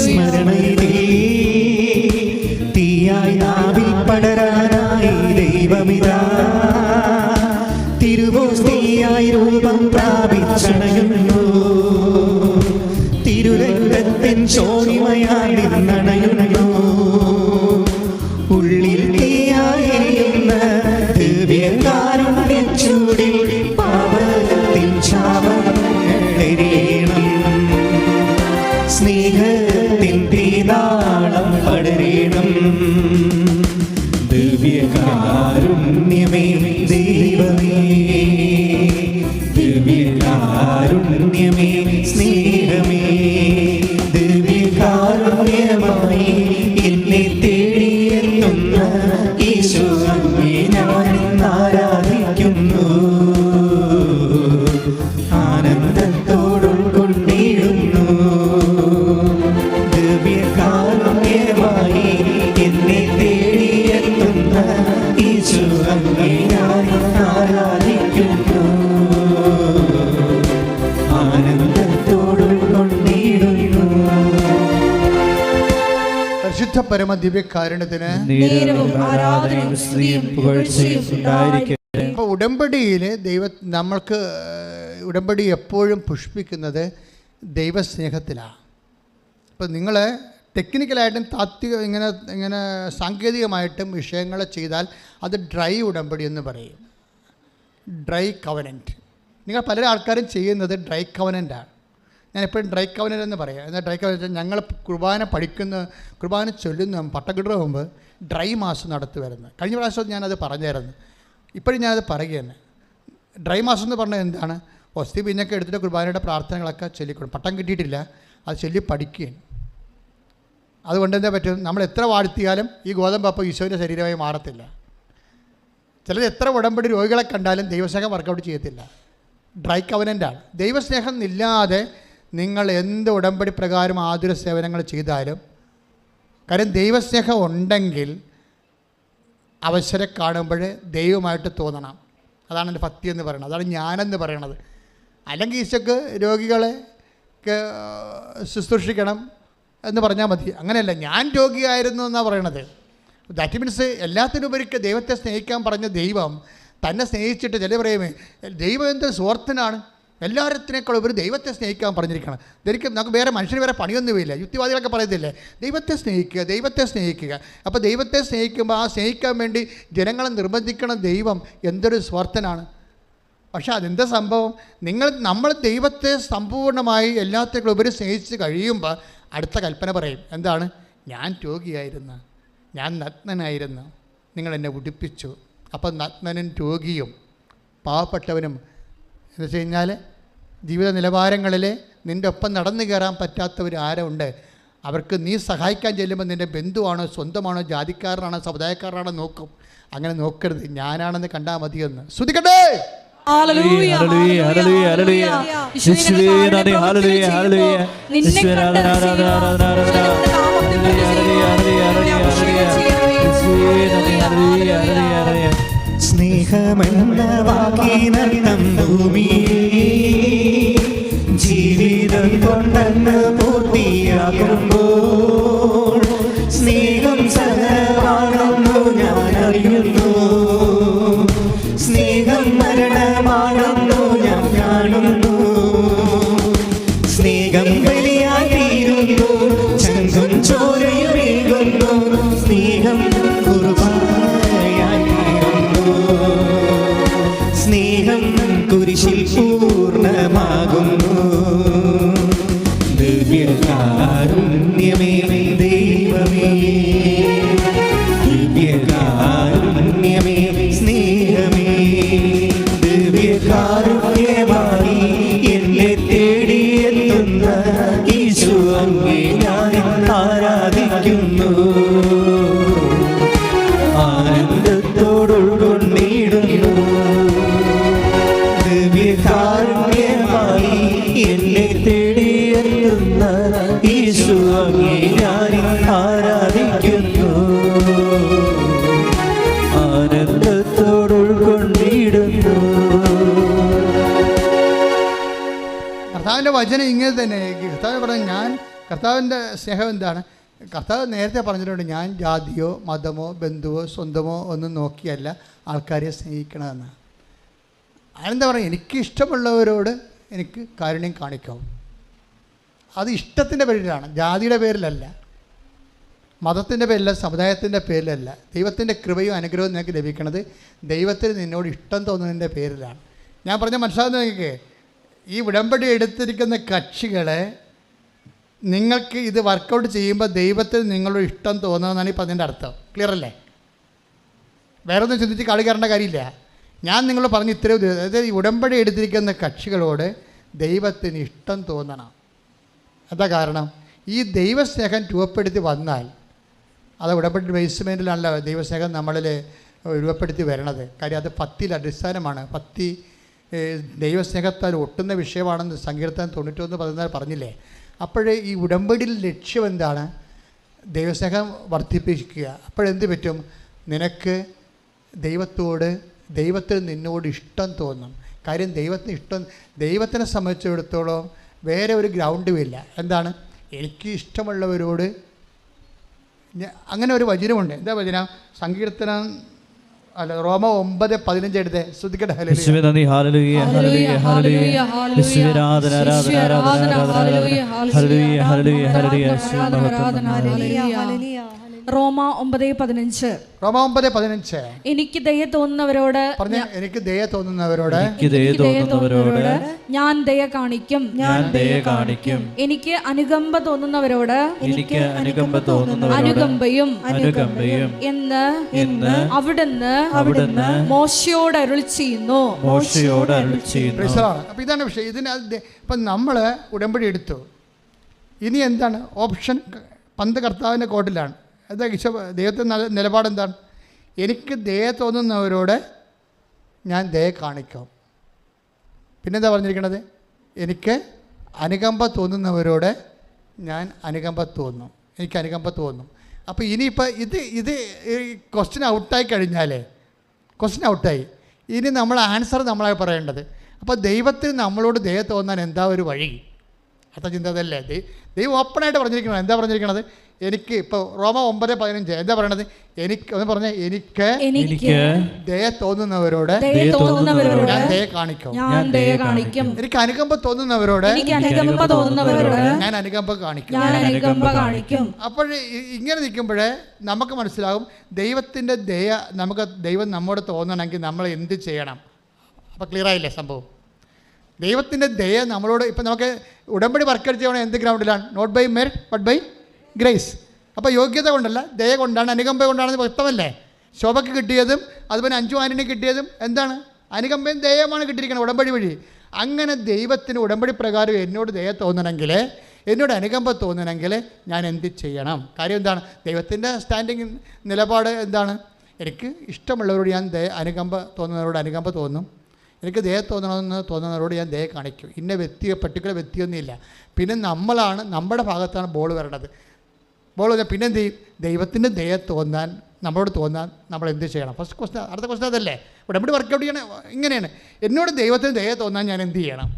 സ്മരണയിലേ തീയായി നാവിൽ പടരാനായി ദൈവമിതാ തിരുവോസ്തിയായി രൂപം പ്രാപിച്ചണയുന്നു. തിരുരക്തത്തിൻ ശോണിമയായി നിന്നണയുന്നു. ഉള്ളിൽ തീയായെന്ന ദിവ്യകാരുണ്യച്ചൂടിൽ പാപത്തിൻ ശാപങ്ങളെരിയണം. സ്നേഹത്തിൻ തീനാളം പടരണം. ദിവ്യകാരുണ്യമേ ദൈവമേ, ദിവ്യകാരുണ്യമേ സ്നേഹമേ, ദിവ്യകാരുണ്യമായി എന്നെ തേടിയെത്തുന്ന ഈശോ അങ്ങേ ഞാൻ ആരാധിക്കുന്നു. ആനന്ദത്തോടുൾക്കൊണ്ടിടുന്നു. ദിവ്യകാരുണ്യമായി എന്നെ തേടിയെത്തുന്ന ഈശോ അങ്ങേ ഞാൻ ആരാധിക്കുന്നു. ആനന്ദത്തോടുൾക്കൊണ്ടിടുന്നു. പരിശുദ്ധ പരമ ദിവ്യകാരുണ്യത്തിന് അപ്പോൾ ഉടമ്പടിയിൽ നമ്മൾക്ക് ഉടമ്പടി എപ്പോഴും പുഷ്പിക്കുന്നത് ദൈവസ്നേഹത്തിലാണ്. അപ്പോൾ നിങ്ങൾ ടെക്നിക്കലായിട്ടും ഇങ്ങനെ സാങ്കേതികമായിട്ടും വിഷയങ്ങൾ ചെയ്താൽ അത് ഡ്രൈ ഉടമ്പടി എന്ന് പറയും. Dry covenant. നിങ്ങൾ പല ആൾക്കാരും ചെയ്യുന്നത് ഡ്രൈ കവനൻ്റാണ്. ഞാൻ എപ്പോഴും ഡ്രൈ കവനൻ്റ് എന്ന് പറയാം. എന്നാൽ ഡ്രൈ കവനൻ്റ് ഞങ്ങൾ കുർബാന ചൊല്ലുന്ന പട്ടക്കിടുന്ന മുമ്പ് ഡ്രൈ മാസം നടത്തി വരുന്നത്. കഴിഞ്ഞ പ്രാവശ്യം ഞാനത് പറഞ്ഞായിരുന്നു. ഇപ്പോഴും ഞാനത് പറയുകയാണ്. ഡ്രൈ മാസം എന്ന് പറഞ്ഞാൽ എന്താണ്? ഒസ്തി പിന്നൊക്കെ എടുത്തിട്ട് കുർബാനയുടെ പ്രാർത്ഥനകളൊക്കെ ചൊല്ലിക്കൊടുക്കും. പട്ടം കിട്ടിയിട്ടില്ല, അത് ചൊല്ലി പഠിക്കുകയാണ്. അതുകൊണ്ട് എന്താ പറ്റും? നമ്മൾ എത്ര വാഴ്ത്തിയാലും ഈ ഗോതമ്പ് അപ്പം ഈശോയുടെ ശരീരമായി മാറത്തില്ല. ചിലത് എത്ര ഉടമ്പടി രോഗികളെ കണ്ടാലും ദൈവസ്നേഹം വർക്കൗട്ട് ചെയ്യത്തില്ല. ഡ്രൈ കവനൻ്റാണ്. ദൈവസ്നേഹം ഇല്ലാതെ നിങ്ങൾ എന്ത് ഉടമ്പടി പ്രകാരം ആതുര സേവനങ്ങൾ ചെയ്താലും, കാര്യം ദൈവസ്നേഹം ഉണ്ടെങ്കിൽ അവസരം കാണുമ്പോൾ ദൈവമായിട്ട് തോന്നണം. അതാണ് എൻ്റെ ഭക്തി എന്ന് പറയുന്നത്. അതാണ് ഞാനെന്ന് പറയണത്. അല്ലെങ്കിൽ ഈശോക്ക് രോഗികളെ ശുശ്രൂഷിക്കണം എന്ന് പറഞ്ഞാൽ മതി. അങ്ങനെയല്ല, ഞാൻ രോഗിയായിരുന്നു എന്നാണ് പറയണത്. ദാറ്റ് മീൻസ് എല്ലാത്തിനുപരിക്ക് ദൈവത്തെ സ്നേഹിക്കാൻ പറഞ്ഞ ദൈവം തന്നെ സ്നേഹിച്ചിട്ട് ചില പറയുമേ ദൈവം എന്ത് സ്വാർത്ഥനാണ്, എല്ലാത്തിനേക്കാളും ഉപരി ദൈവത്തെ സ്നേഹിക്കാൻ പറഞ്ഞിരിക്കണം. ഇതൊരിക്കും നമുക്ക് വേറെ മനുഷ്യന് വേറെ പണിയൊന്നുമില്ല. യുക്തിവാദികളൊക്കെ പറയത്തില്ലേ ദൈവത്തെ സ്നേഹിക്കുക, ദൈവത്തെ സ്നേഹിക്കുക. അപ്പോൾ ദൈവത്തെ സ്നേഹിക്കുമ്പോൾ ആ സ്നേഹിക്കാൻ വേണ്ടി ജനങ്ങളെ നിർബന്ധിക്കണം ദൈവം എന്തൊരു സ്വാർത്ഥനാണ്. പക്ഷേ അതെന്താ സംഭവം? നമ്മൾ ദൈവത്തെ സമ്പൂർണ്ണമായി എല്ലാത്തിനേക്കാളും ഉപരി സ്നേഹിച്ച് കഴിയുമ്പോൾ അടുത്ത കൽപ്പന പറയും. എന്താണ്? ഞാൻ രോഗിയായിരുന്നു, ഞാൻ നഗ്നനായിരുന്നു, നിങ്ങളെന്നെ ഉടുപ്പിച്ചു. അപ്പം നഗ്നനും രോഗിയും പാവപ്പെട്ടവനും എന്ന് വെച്ച് കഴിഞ്ഞാൽ ജീവിത നിലവാരങ്ങളിൽ നിൻ്റെ ഒപ്പം നടന്നു കയറാൻ പറ്റാത്തവർ ആരുണ്ട്? അവർക്ക് നീ സഹായിക്കാൻ ചെല്ലുമ്പോൾ നിൻ്റെ ബന്ധുവാണോ, സ്വന്തമാണോ, ജാതിക്കാരനാണോ, സമുദായക്കാരനാണോ നോക്കും. അങ്ങനെ നോക്കരുത്. ഞാനാണെന്ന് കണ്ടാൽ മതിയെന്ന്. ശ്രുതിക്കട്ടെ. സ്നേഹമെന്ന വാക്കിനർത്ഥം ഭൂമിയിൽ ജീവിതം കൊണ്ടെന്ന് പൂർത്തിയാകുമ്പോൾ സ്നേഹം സഹമാണെന്നു ഞാൻ അറിയുന്നു. സ്നേഹം മരണമാണെന്നു ഞാൻ കാണുന്നു. സ്നേഹം ബലിയായി തീരുന്നു, ചങ്കും ചോരയുമേകുന്നു. സ്നേഹം കുർബാനയായി തീരുന്നു. സ്നേഹം കുരിശിൽ പൂർണ്ണമാകുന്നു. ദിവ്യകാരുണ്യമേ ദൈവമേ, ദിവ്യകാരുണ്യമേ സ്നേഹമേ, ദിവ്യകാരുണ്യമായി എന്നെ തേടിയെത്തുന്ന ഈശോ അങ്ങേ ഞാൻ ആരാധിക്കുന്നു. ആനന്ദത്തോടുൾക്കൊണ്ടിടുന്നു. ദിവ്യകാരുണ്യമായി എന്നെ തേടിയെത്തുന്ന ഈശോ അങ്ങേ ഞാൻ ആരാധിക്കുന്നു. ആനന്ദത്തോടുൾക്കൊണ്ടിടുന്നു. കർത്താവിൻ്റെ വചനം ഇങ്ങനെ തന്നെ. കർത്താവ് പറഞ്ഞു, ഞാൻ കർത്താവിൻ്റെ സ്നേഹം എന്താണ്? കർത്താവ് നേരത്തെ പറഞ്ഞിട്ടുണ്ട്, ഞാൻ ജാതിയോ മതമോ ബന്ധുവോ സ്വന്തമോ ഒന്നും നോക്കിയല്ല ആൾക്കാരെ സ്നേഹിക്കണമെന്ന്. അതെന്താ പറയുക? എനിക്ക് ഇഷ്ടമുള്ളവരോട് എനിക്ക് കാരുണ്യം കാണിക്കാം. അത് ഇഷ്ടത്തിൻ്റെ പേരിലാണ്, ജാതിയുടെ പേരിലല്ല, മതത്തിൻ്റെ പേരിലല്ല, സമുദായത്തിൻ്റെ പേരിലല്ല. ദൈവത്തിൻ്റെ കൃപയും അനുഗ്രഹവും നിനക്ക് ലഭിക്കുന്നത് ദൈവത്തിന് നിന്നോട് ഇഷ്ടം തോന്നുന്നതിൻ്റെ പേരിലാണ്. ഞാൻ പറഞ്ഞ മനസ്സിലാകുന്ന നിങ്ങൾക്ക്, ഈ ഉടമ്പടി എടുത്തിരിക്കുന്ന കക്ഷികളെ നിങ്ങൾക്ക് ഇത് വർക്കൗട്ട് ചെയ്യുമ്പോൾ ദൈവത്തിന് നിങ്ങളോട് ഇഷ്ടം തോന്നുന്നതെന്നാണ് ഈ പറഞ്ഞതിൻ്റെ അർത്ഥം. ക്ലിയർ അല്ലേ? വേറെ ഒന്നും ചിന്തിച്ച് കളി കയറേണ്ട കാര്യമില്ല. ഞാൻ നിങ്ങൾ പറഞ്ഞ് ഇത്രയും, അതായത് ഈ ഉടമ്പടി എടുത്തിരിക്കുന്ന കക്ഷികളോട് ദൈവത്തിന് ഇഷ്ടം തോന്നണം. എന്താ കാരണം? ഈ ദൈവസ്നേഹം രൂപപ്പെടുത്തി വന്നാൽ, അത് ഉടമ്പടി ബേസ്മെൻറ്റിലാണല്ലോ ദൈവസ്നേഹം നമ്മളിൽ രൂപപ്പെടുത്തി വരണത്. കാര്യം അത് ഭക്തിയിൽ അടിസ്ഥാനമാണ്. ഭക്തി ദൈവസ്നേഹത്താൽ ഒട്ടുന്ന വിഷയമാണെന്ന് സങ്കീർത്തനം 91:14 പറഞ്ഞില്ലേ? അപ്പോഴേ ഈ ഉടമ്പടിയിൽ ലക്ഷ്യം എന്താണ്? ദൈവസ്നേഹം വർദ്ധിപ്പിക്കുക. അപ്പോഴെന്ത് പറ്റും? നിനക്ക് ദൈവത്തിന് നിന്നോട് ഇഷ്ടം തോന്നും. കാര്യം ദൈവത്തിനെ സംബന്ധിച്ചിടത്തോളം വേറെ ഒരു ഗ്രൗണ്ടും ഇല്ല. എന്താണ്? എനിക്ക് ഇഷ്ടമുള്ളവരോട് അങ്ങനെ ഒരു വചനമുണ്ട്. എന്താ വചനം? സങ്കീർത്തനം റോമ 9:15 എടുത്ത് ശ്രദ്ധിക്കട്ടെ. റോമ 9:15. എനിക്ക് ദയ തോന്നുന്നവരോട് ഞാൻ ദയ കാണിക്കും. എനിക്ക് അനുകമ്പ തോന്നുന്നവരോട് അനുകമ്പയും എന്ന് അവിടുന്ന് മോശയോട് അരുളി ചെയ്യുന്നു. അപ്പൊ ഇതാണ് വിഷയം. ഇപ്പം നമ്മൾ ഉടമ്പടി എടുത്തു. ഇനി എന്താണ് ഓപ്ഷൻ? പന്ത് കർത്താവിൻ്റെ കോട്ടിലാണ്. എന്താ ദൈവത്തിൻ്റെ നിലപാടെന്താണ്? എനിക്ക് ദയ തോന്നുന്നവരോട് ഞാൻ ദയ കാണിക്കാം. പിന്നെന്താ പറഞ്ഞിരിക്കണത്? എനിക്ക് അനുകമ്പ തോന്നുന്നവരോട് ഞാൻ അനുകമ്പ തോന്നും. അപ്പോൾ ഇനിയിപ്പോൾ ഇത് ക്വസ്റ്റ്യൻ ഔട്ടായി കഴിഞ്ഞാലേ, ക്വസ്റ്റ്യൻ ഔട്ടായി, ഇനി നമ്മൾ ആൻസർ നമ്മളായി പറയേണ്ടത്. അപ്പോൾ ദൈവത്തിന് നമ്മളോട് ദയ തോന്നാൻ എന്താ ഒരു വഴി? അത്ര ചിന്ത അതല്ലേ? ദൈവം ഓപ്പണായിട്ട് പറഞ്ഞിരിക്കണം. എന്താ പറഞ്ഞിരിക്കണത്? എനിക്ക് ഇപ്പോൾ റോമ 9:15 എന്താ പറയണത്? ഒന്ന് പറഞ്ഞ, എനിക്ക് ദയ തോന്നുന്നവരോട് ഞാൻ ദയ കാണിക്കും. എനിക്ക് അനുകമ്പ തോന്നുന്നവരോട് ഞാൻ അനുകമ്പ കാണിക്കും. അപ്പോൾ ഇങ്ങനെ നിൽക്കുമ്പോഴേ നമുക്ക് മനസ്സിലാകും ദൈവത്തിൻ്റെ ദയ ദൈവം നമ്മോട് തോന്നണമെങ്കിൽ നമ്മൾ എന്ത് ചെയ്യണം. അപ്പോൾ ക്ലിയർ ആയില്ലേ സംഭവം? ദൈവത്തിൻ്റെ ദയ നമ്മളോട്, ഇപ്പം നമുക്ക് ഉടമ്പടി വർക്കൗട്ട് ചെയ്യണം എന്ത് ഗ്രൗണ്ടിലാണ്? Not by merit but by grace. അപ്പോൾ യോഗ്യത കൊണ്ടല്ല, ദയ കൊണ്ടാണ്, അനുകമ്പ കൊണ്ടാണെന്ന് വ്യക്തമല്ലേ? ശോഭയ്ക്ക് കിട്ടിയതും അതുപോലെ അഞ്ചു ആനിന് കിട്ടിയതും എന്താണ്? അനുകമ്പയും ദയമാണ് കിട്ടിയിരിക്കുന്നത് ഉടമ്പടി വഴി. അങ്ങനെ ദൈവത്തിന് ഉടമ്പടി പ്രകാരം എന്നോട് ദയ തോന്നണമെങ്കിൽ, എന്നോട് അനുകമ്പ തോന്നണമെങ്കിൽ ഞാൻ എന്ത് ചെയ്യണം? കാര്യം എന്താണ്? ദൈവത്തിൻ്റെ സ്റ്റാൻഡിങ് നിലപാട് എന്താണ്? എനിക്ക് ഇഷ്ടമുള്ളവരോട് ഞാൻ അനുകമ്പ തോന്നുന്നവരോട് അനുകമ്പ തോന്നും. എനിക്ക് ദയ തോന്നുന്നവരോട് ഞാൻ ദയ കാണിക്കും. ഇന്ന വ്യക്തിയോ പർട്ടിക്കുലർ വ്യക്തിയൊന്നുമില്ല. പിന്നെ നമ്മുടെ ഭാഗത്താണ് ബോൾ വരേണ്ടത്. ബോൾ വന്നാൽ പിന്നെ എന്ത് ചെയ്യും? ദൈവത്തിൻ്റെ ദയ നമ്മളോട് തോന്നാൻ നമ്മൾ എന്ത് ചെയ്യണം? First question. അടുത്ത ക്വസ്റ്റ്യൻ അതല്ലേ? ഉടമ്പടി വർക്കൗട്ട് ചെയ്യണം ഇങ്ങനെയാണ്. എന്നോട് ദൈവത്തിന് ദയ തോന്നാൻ ഞാൻ എന്ത് ചെയ്യണം?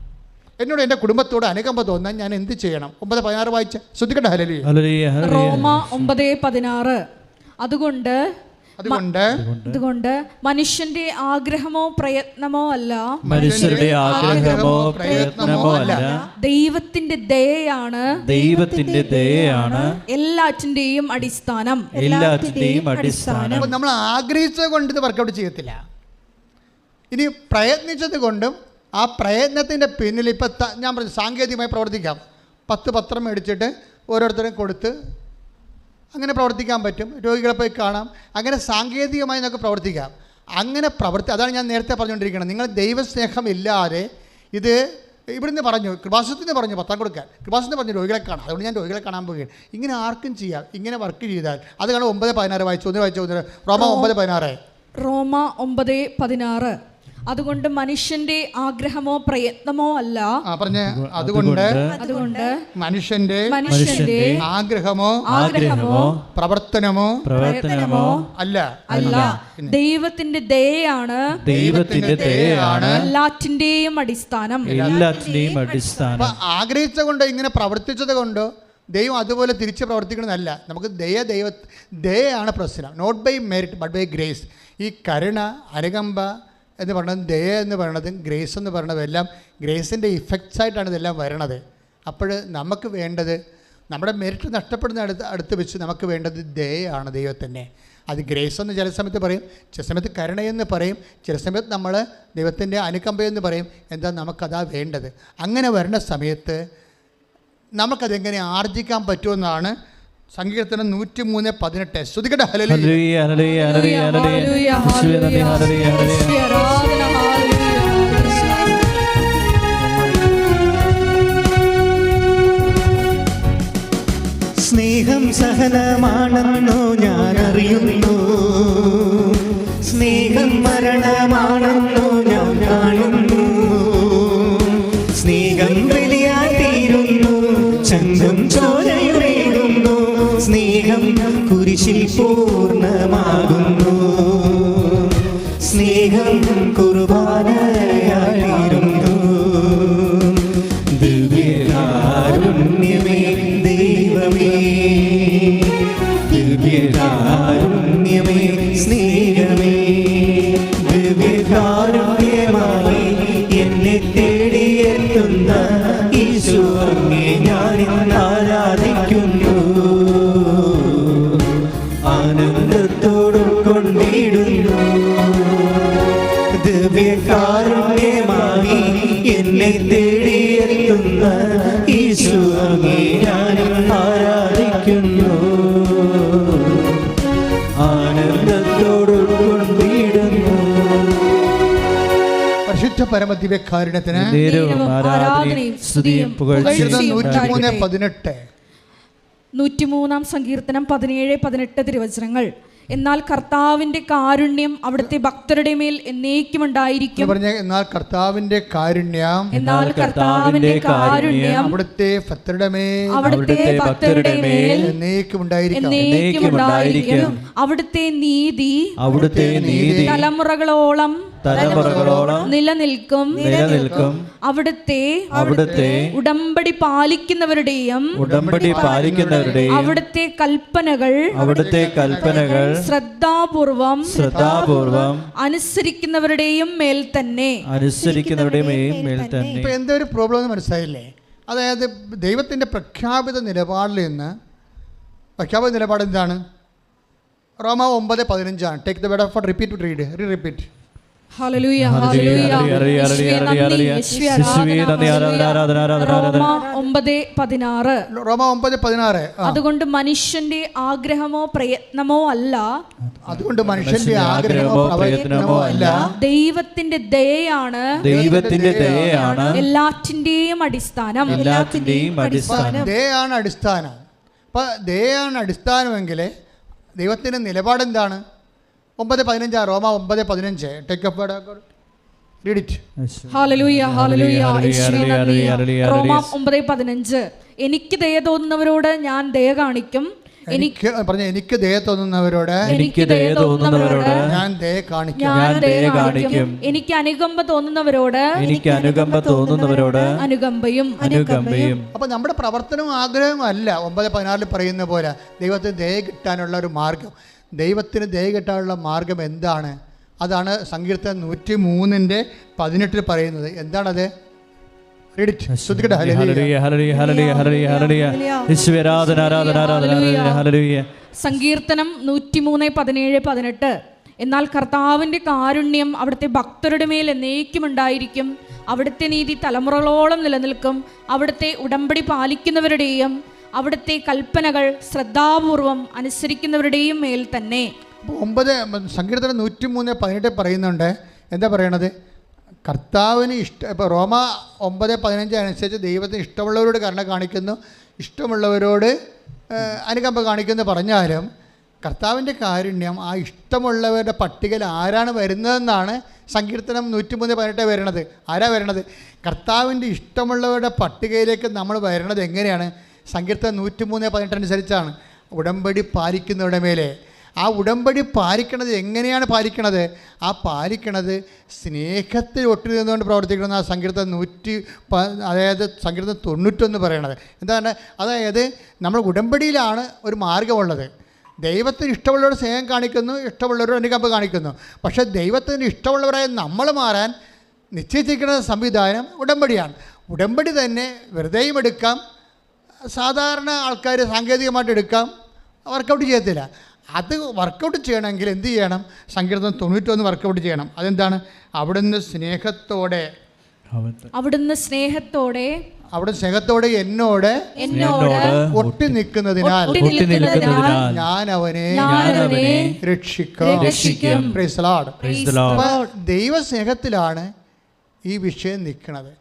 എന്നോട് എൻ്റെ കുടുംബത്തോട് അനുകമ്പ തോന്നാൻ ഞാൻ എന്ത് ചെയ്യണം? 9:16 വായിച്ച ശ്രദ്ധിക്കട്ടെ. ഹല്ലേലൂയ. റോമ 9:16. അതുകൊണ്ട് മനുഷ്യന്റെ ആഗ്രഹമോ പ്രയത്നമോ അല്ല, ദൈവത്തിന്റെ ദയയാണ് എല്ലാറ്റിന്റെയും അടിസ്ഥാനം. നമ്മൾ ആഗ്രഹിച്ചത് കൊണ്ട് ഇത് വർക്കൗട്ട് ചെയ്യത്തില്ല. ഇനി പ്രയത്നിച്ചത് കൊണ്ടും ആ പ്രയത്നത്തിൻ്റെ പിന്നിൽ ഇപ്പം ഞാൻ പറഞ്ഞു സാങ്കേതികമായി പ്രവർത്തിക്കാം. 10 പത്രം മേടിച്ചിട്ട് ഓരോരുത്തരും കൊടുത്ത് അങ്ങനെ പ്രവർത്തിക്കാൻ പറ്റും. രോഗികളെ പോയി കാണാം. അങ്ങനെ സാങ്കേതികമായി നമുക്ക് പ്രവർത്തിക്കാം. അങ്ങനെ അതാണ് ഞാൻ നേരത്തെ പറഞ്ഞുകൊണ്ടിരിക്കുന്നത്. നിങ്ങൾ ദൈവസ്നേഹം ഇല്ലാതെ ഇത് ഇവിടുന്ന് പറഞ്ഞു, കൃപാസനത്തിന് പറഞ്ഞു പത്രം കൊടുക്കാൻ, കൃപാസനത്തിന് പറഞ്ഞു രോഗികളെ കാണാം, അതുകൊണ്ട് ഞാൻ രോഗികളെ കാണാൻ പോവുകയാണ്. ഇങ്ങനെ ആർക്കും ചെയ്യാം. ഇങ്ങനെ വർക്ക് ചെയ്താൽ അത് കാണും. 9:16 വായിച്ചു. റോമ 9:16. അതുകൊണ്ട് മനുഷ്യന്റെ ആഗ്രഹമോ പ്രയത്നമോ അല്ല, അതുകൊണ്ട് മനുഷ്യന്റെ ആഗ്രഹമോ പ്രവർത്തനമോ അല്ല, ദൈവത്തിന്റെ ദയയാണ് എല്ലാറ്റിന്റെയും അടിസ്ഥാനം. ആഗ്രഹിച്ചത് കൊണ്ടോ ഇങ്ങനെ പ്രവർത്തിച്ചത് കൊണ്ടോ ദൈവം അതുപോലെ തിരിച്ച് പ്രവർത്തിക്കണമെന്നല്ല. നമുക്ക് ദയയാണ് പ്രശ്നം. Not by merit but by grace. ഈ കരുണ, അനുകമ്പ എന്ന് പറയുന്നത്, ദയ എന്ന് പറയുന്നതും ഗ്രേസ് എന്ന് പറയുന്നതെല്ലാം ഗ്രേസിൻ്റെ ഇഫക്ട്സ് ആയിട്ടാണ് ഇതെല്ലാം വരണത്. അപ്പോൾ നമുക്ക് വേണ്ടത്, നമ്മുടെ മെറിറ്റ് നഷ്ടപ്പെടുന്ന അടുത്ത് വെച്ച് നമുക്ക് വേണ്ടത് ദയയാണ് ദൈവത്തിൻ്റെ. അത് ഗ്രേസ് എന്ന് ചില സമയത്ത് പറയും, ചില സമയത്ത് കരുണയെന്ന് പറയും, ചില സമയത്ത് നമ്മൾ ദൈവത്തിൻ്റെ അനുകമ്പയെന്ന് പറയും. എന്താ നമുക്കതാ വേണ്ടത്. അങ്ങനെ വരുന്ന സമയത്ത് നമുക്കതെങ്ങനെ ആർജിക്കാൻ പറ്റുമെന്നാണ് സങ്കീർത്തനം 103:18. ശ്രുതികട്ടെ ഹല്ലേലൂയ. Hallelujah, hallelujah, hallelujah. ആരാധന, ഹല്ലേലൂയ. സ്നേഹം സഹനമാണെന്നു ഞാൻ അറിയുന്നു, സ്നേഹം മരണമാണെന്നു ഞാൻ കാണുന്നു. സ്നേഹം ബലിയായി തീരുന്നു, ചങ്കും ചോരയുമേകുന്നു. സ്നേഹം കുരിശിൽ പൂർണ്ണമാകുന്നു, സ്നേഹം കുർബാനയായിരുന്നു. ദിവ്യകാരുണ്യമേ ദൈവമേ, ദിവ്യകാരുണ്യമേ സ്നേഹമേ, ദിവ്യകാരുണ്യമായി എന്നെ തേടിയെത്തുന്ന യേശു അങ്ങേ ഞാൻ ആരാധിക്കുന്നു. ആനന്ദത്തോടും കൊണ്ടിടുന്നു. ദിവ്യകാരുണ്യമായി എന്നെ തേടിയെത്തുന്ന യേശു അങ്ങേ ഞാൻ ആരാധിക്കുന്നു. ആനന്ദത്തോടും കൊണ്ടിടുന്നു. പരിശുദ്ധ പരമദിവ്യകാരുണ്യത്തിന് ആരാധനയും സ്തുതിയും പുകഴ്ചയും 103:18. 103-ാം സങ്കീർത്തനം 17-18 തിരുവചനങ്ങൾ. എന്നാൽ കർത്താവിന്റെ കാരുണ്യം അവിടുത്തെ ഭക്തരുടെ മേൽ എന്നേക്കും ഉണ്ടായിരിക്കും. എന്നാൽ കർത്താവിന്റെ കാരുണ്യം, എന്നാൽ കർത്താവിന്റെ കാരുണ്യം അവിടുത്തെ ഭക്തരുടെ മേൽ, അവിടുത്തെ ഭക്തരുടെ മേൽ എന്നേക്കും ഉണ്ടായിരിക്കും. അവിടുത്തെ നീതി, അവിടുത്തെ നീതി തലമുറകളോളം നിലനിൽക്കും. അവിടുത്തെ ഉടമ്പടി പാലിക്കുന്നവരുടെയും അവിടുത്തെ കൽപ്പനകൾ ശ്രദ്ധാപൂർവം അനുസരിക്കുന്നവരുടെയും മേൽ തന്നെ. ഇപ്പൊ എന്തൊരു പ്രോബ്ലം എന്ന് മനസ്സിലായില്ലേ? അതായത് ദൈവത്തിന്റെ പ്രഖ്യാപിത നിലപാടിൽ നിന്ന്, പ്രഖ്യാപിത നിലപാട് എന്താണ്? റോമ 9:15. Take the word of God, repeat, read, repeat. Hallelujah, hallelujah. റോമ 9:16. അതുകൊണ്ട് മനുഷ്യന്റെ ആഗ്രഹമോ പ്രയത്നമോ അല്ല, ദൈവത്തിന്റെ ദയയാണ് എല്ലാറ്റിന്റെയും അടിസ്ഥാനം. ദയയാണ് അടിസ്ഥാനം. അപ്പൊ ദയയാണ് അടിസ്ഥാനമെങ്കിൽ ദൈവത്തിന്റെ നിലപാട് എന്താണ്? 9:15. റോമ 9:15. Take up read it. Hallelujah, hallelujah. റോമ 9:15. എനിക്ക് ദയ തോന്നുന്നവരോട് ഞാൻ ദയ കാണിക്കും. എനിക്ക് ദയ തോന്നുന്നവരോട് ഞാൻ ദയ കാണിക്കും. എനിക്ക് അനുകമ്പ തോന്നുന്നവരോട് അനുകമ്പയും. അപ്പൊ നമ്മുടെ പ്രവർത്തനവും ആഗ്രഹവും അല്ല 9:16 പറയുന്ന പോലെ ദൈവത്തിന് ദയ കിട്ടാനുള്ള ഒരു മാർഗം. ദൈവത്തിന് ദയ കിട്ടാനുള്ള മാർഗം എന്താണ്? അതാണ് സങ്കീർത്തനം 103:18 പറയുന്നത്. എന്താണത്? സങ്കീർത്തനം 103:17-18. എന്നാൽ കർത്താവിന്റെ കാരുണ്യം അവിടുത്തെ ഭക്തരുടെ മേൽ എന്നേക്കും ഉണ്ടായിരിക്കും. അവിടുത്തെ നീതി തലമുറകളോളം നിലനിൽക്കും. അവിടുത്തെ ഉടമ്പടി പാലിക്കുന്നവരുടെയും അവിടുത്തെ കൽപ്പനകൾ ശ്രദ്ധാപൂർവം അനുസരിക്കുന്നവരുടെയും മേൽ തന്നെ. സങ്കീർത്തനം 103:18 പറയുന്നുണ്ട്. എന്താ പറയണത്? കർത്താവിന് ഇപ്പോൾ റോമ 9:15 അനുസരിച്ച് ദൈവത്തിന് ഇഷ്ടമുള്ളവരോട് കരുണ കാണിക്കുന്നു, ഇഷ്ടമുള്ളവരോട് അനുകമ്പ കാണിക്കുന്നു പറഞ്ഞാലും കർത്താവിൻ്റെ കാരുണ്യം ആ ഇഷ്ടമുള്ളവരുടെ പട്ടികയിൽ ആരാണ് വരുന്നതെന്നാണ് സങ്കീർത്തനം 103:18 വരുന്നത്. ആരാ വരുന്നത്? കർത്താവിൻ്റെ ഇഷ്ടമുള്ളവരുടെ പട്ടികയിലേക്ക് നമ്മൾ വരുന്നത് എങ്ങനെയാണ്? സങ്കീർത്തനം 103:18 അനുസരിച്ചാണ്. ഉടമ്പടി പാലിക്കുന്നവരുടെ മേലെ, ആ ഉടമ്പടി പാലിക്കണത് എങ്ങനെയാണ് പാലിക്കണത്? ആ പാലിക്കണത് സ്നേഹത്തിൽ ഒട്ടി നിന്നുകൊണ്ട് പ്രവർത്തിക്കണമെന്ന് ആ സങ്കീർത്തനം അതായത് സങ്കീർത്തനം 91 പറയണത്. എന്താണ്? അതായത് നമ്മൾ ഉടമ്പടിയിലാണ് ഒരു മാർഗമുള്ളത്. ദൈവത്തിന് ഇഷ്ടമുള്ളവരോട് സ്നേഹം കാണിക്കുന്നു, ഇഷ്ടമുള്ളവരോട് അനുകമ്പ കാണിക്കുന്നു. പക്ഷേ ദൈവത്തിന് ഇഷ്ടമുള്ളവരായ നമ്മൾ മാറാൻ നിശ്ചയിച്ചിരിക്കുന്ന സംവിധാനം ഉടമ്പടിയാണ്. ഉടമ്പടി തന്നെ വെറുതെയും എടുക്കാം, സാധാരണ ആൾക്കാർ സാങ്കേതികമായിട്ട് എടുക്കാം, വർക്കൗട്ട് ചെയ്യത്തില്ല. അത് വർക്കൗട്ട് ചെയ്യണമെങ്കിൽ എന്ത് ചെയ്യണം? സങ്കീർത്തനം 91 വർക്കൗട്ട് ചെയ്യണം. അതെന്താണ്? അവിടുന്ന് സ്നേഹത്തോടെ എന്നോട് ഒട്ടി നിൽക്കുന്നതിനാൽ ഞാൻ അവനെ രക്ഷിക്കും. Praise the Lord. ദൈവസ്നേഹത്തിലാണ് ഈ വിഷയം നിൽക്കുന്നത്.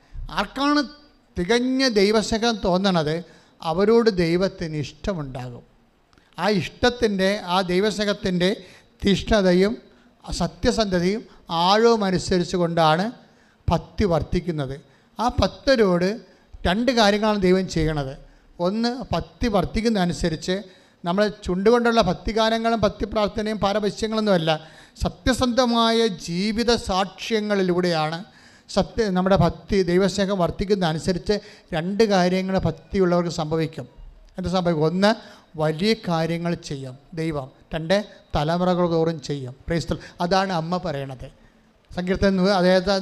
ആർക്കാണ് തികഞ്ഞ ദൈവസ്നേഹം തോന്നണത്? അവരോട് ദൈവത്തിന് ഇഷ്ടമുണ്ടാകും. ആ ഇഷ്ടത്തിൻ്റെ, ആ ദൈവസ്നേഹത്തിൻ്റെ തീഷ്ണതയും സത്യസന്ധതയും ആഴവും അനുസരിച്ച് കൊണ്ടാണ് ഭക്തി വർദ്ധിക്കുന്നത്. ആ ഭക്തരോട് 2 കാര്യങ്ങളാണ് ദൈവം ചെയ്യണത്. ഒന്ന്, ഭക്തി വർദ്ധിക്കുന്നതനുസരിച്ച് നമ്മൾ ചുണ്ടുകൊണ്ടുള്ള ഭക്തിഗാനങ്ങളും ഭക്തി പ്രാർത്ഥനയും പാരപശ്യങ്ങളൊന്നുമല്ല, സത്യസന്ധമായ ജീവിത സാക്ഷ്യങ്ങളിലൂടെയാണ് നമ്മുടെ ഭക്തി ദൈവസ്നേഹം വർദ്ധിക്കുന്നതനുസരിച്ച് 2 കാര്യങ്ങൾ ഭക്തിയുള്ളവർക്ക് സംഭവിക്കും. എന്താ സംഭവിക്കും? ഒന്ന്, വലിയ കാര്യങ്ങൾ ചെയ്യും ദൈവം. 2, തലമുറകൾ തോറും ചെയ്യും. Praise the Lord. അതാണ് അമ്മ പറയണത്. സങ്കീർത്തനം അതായത്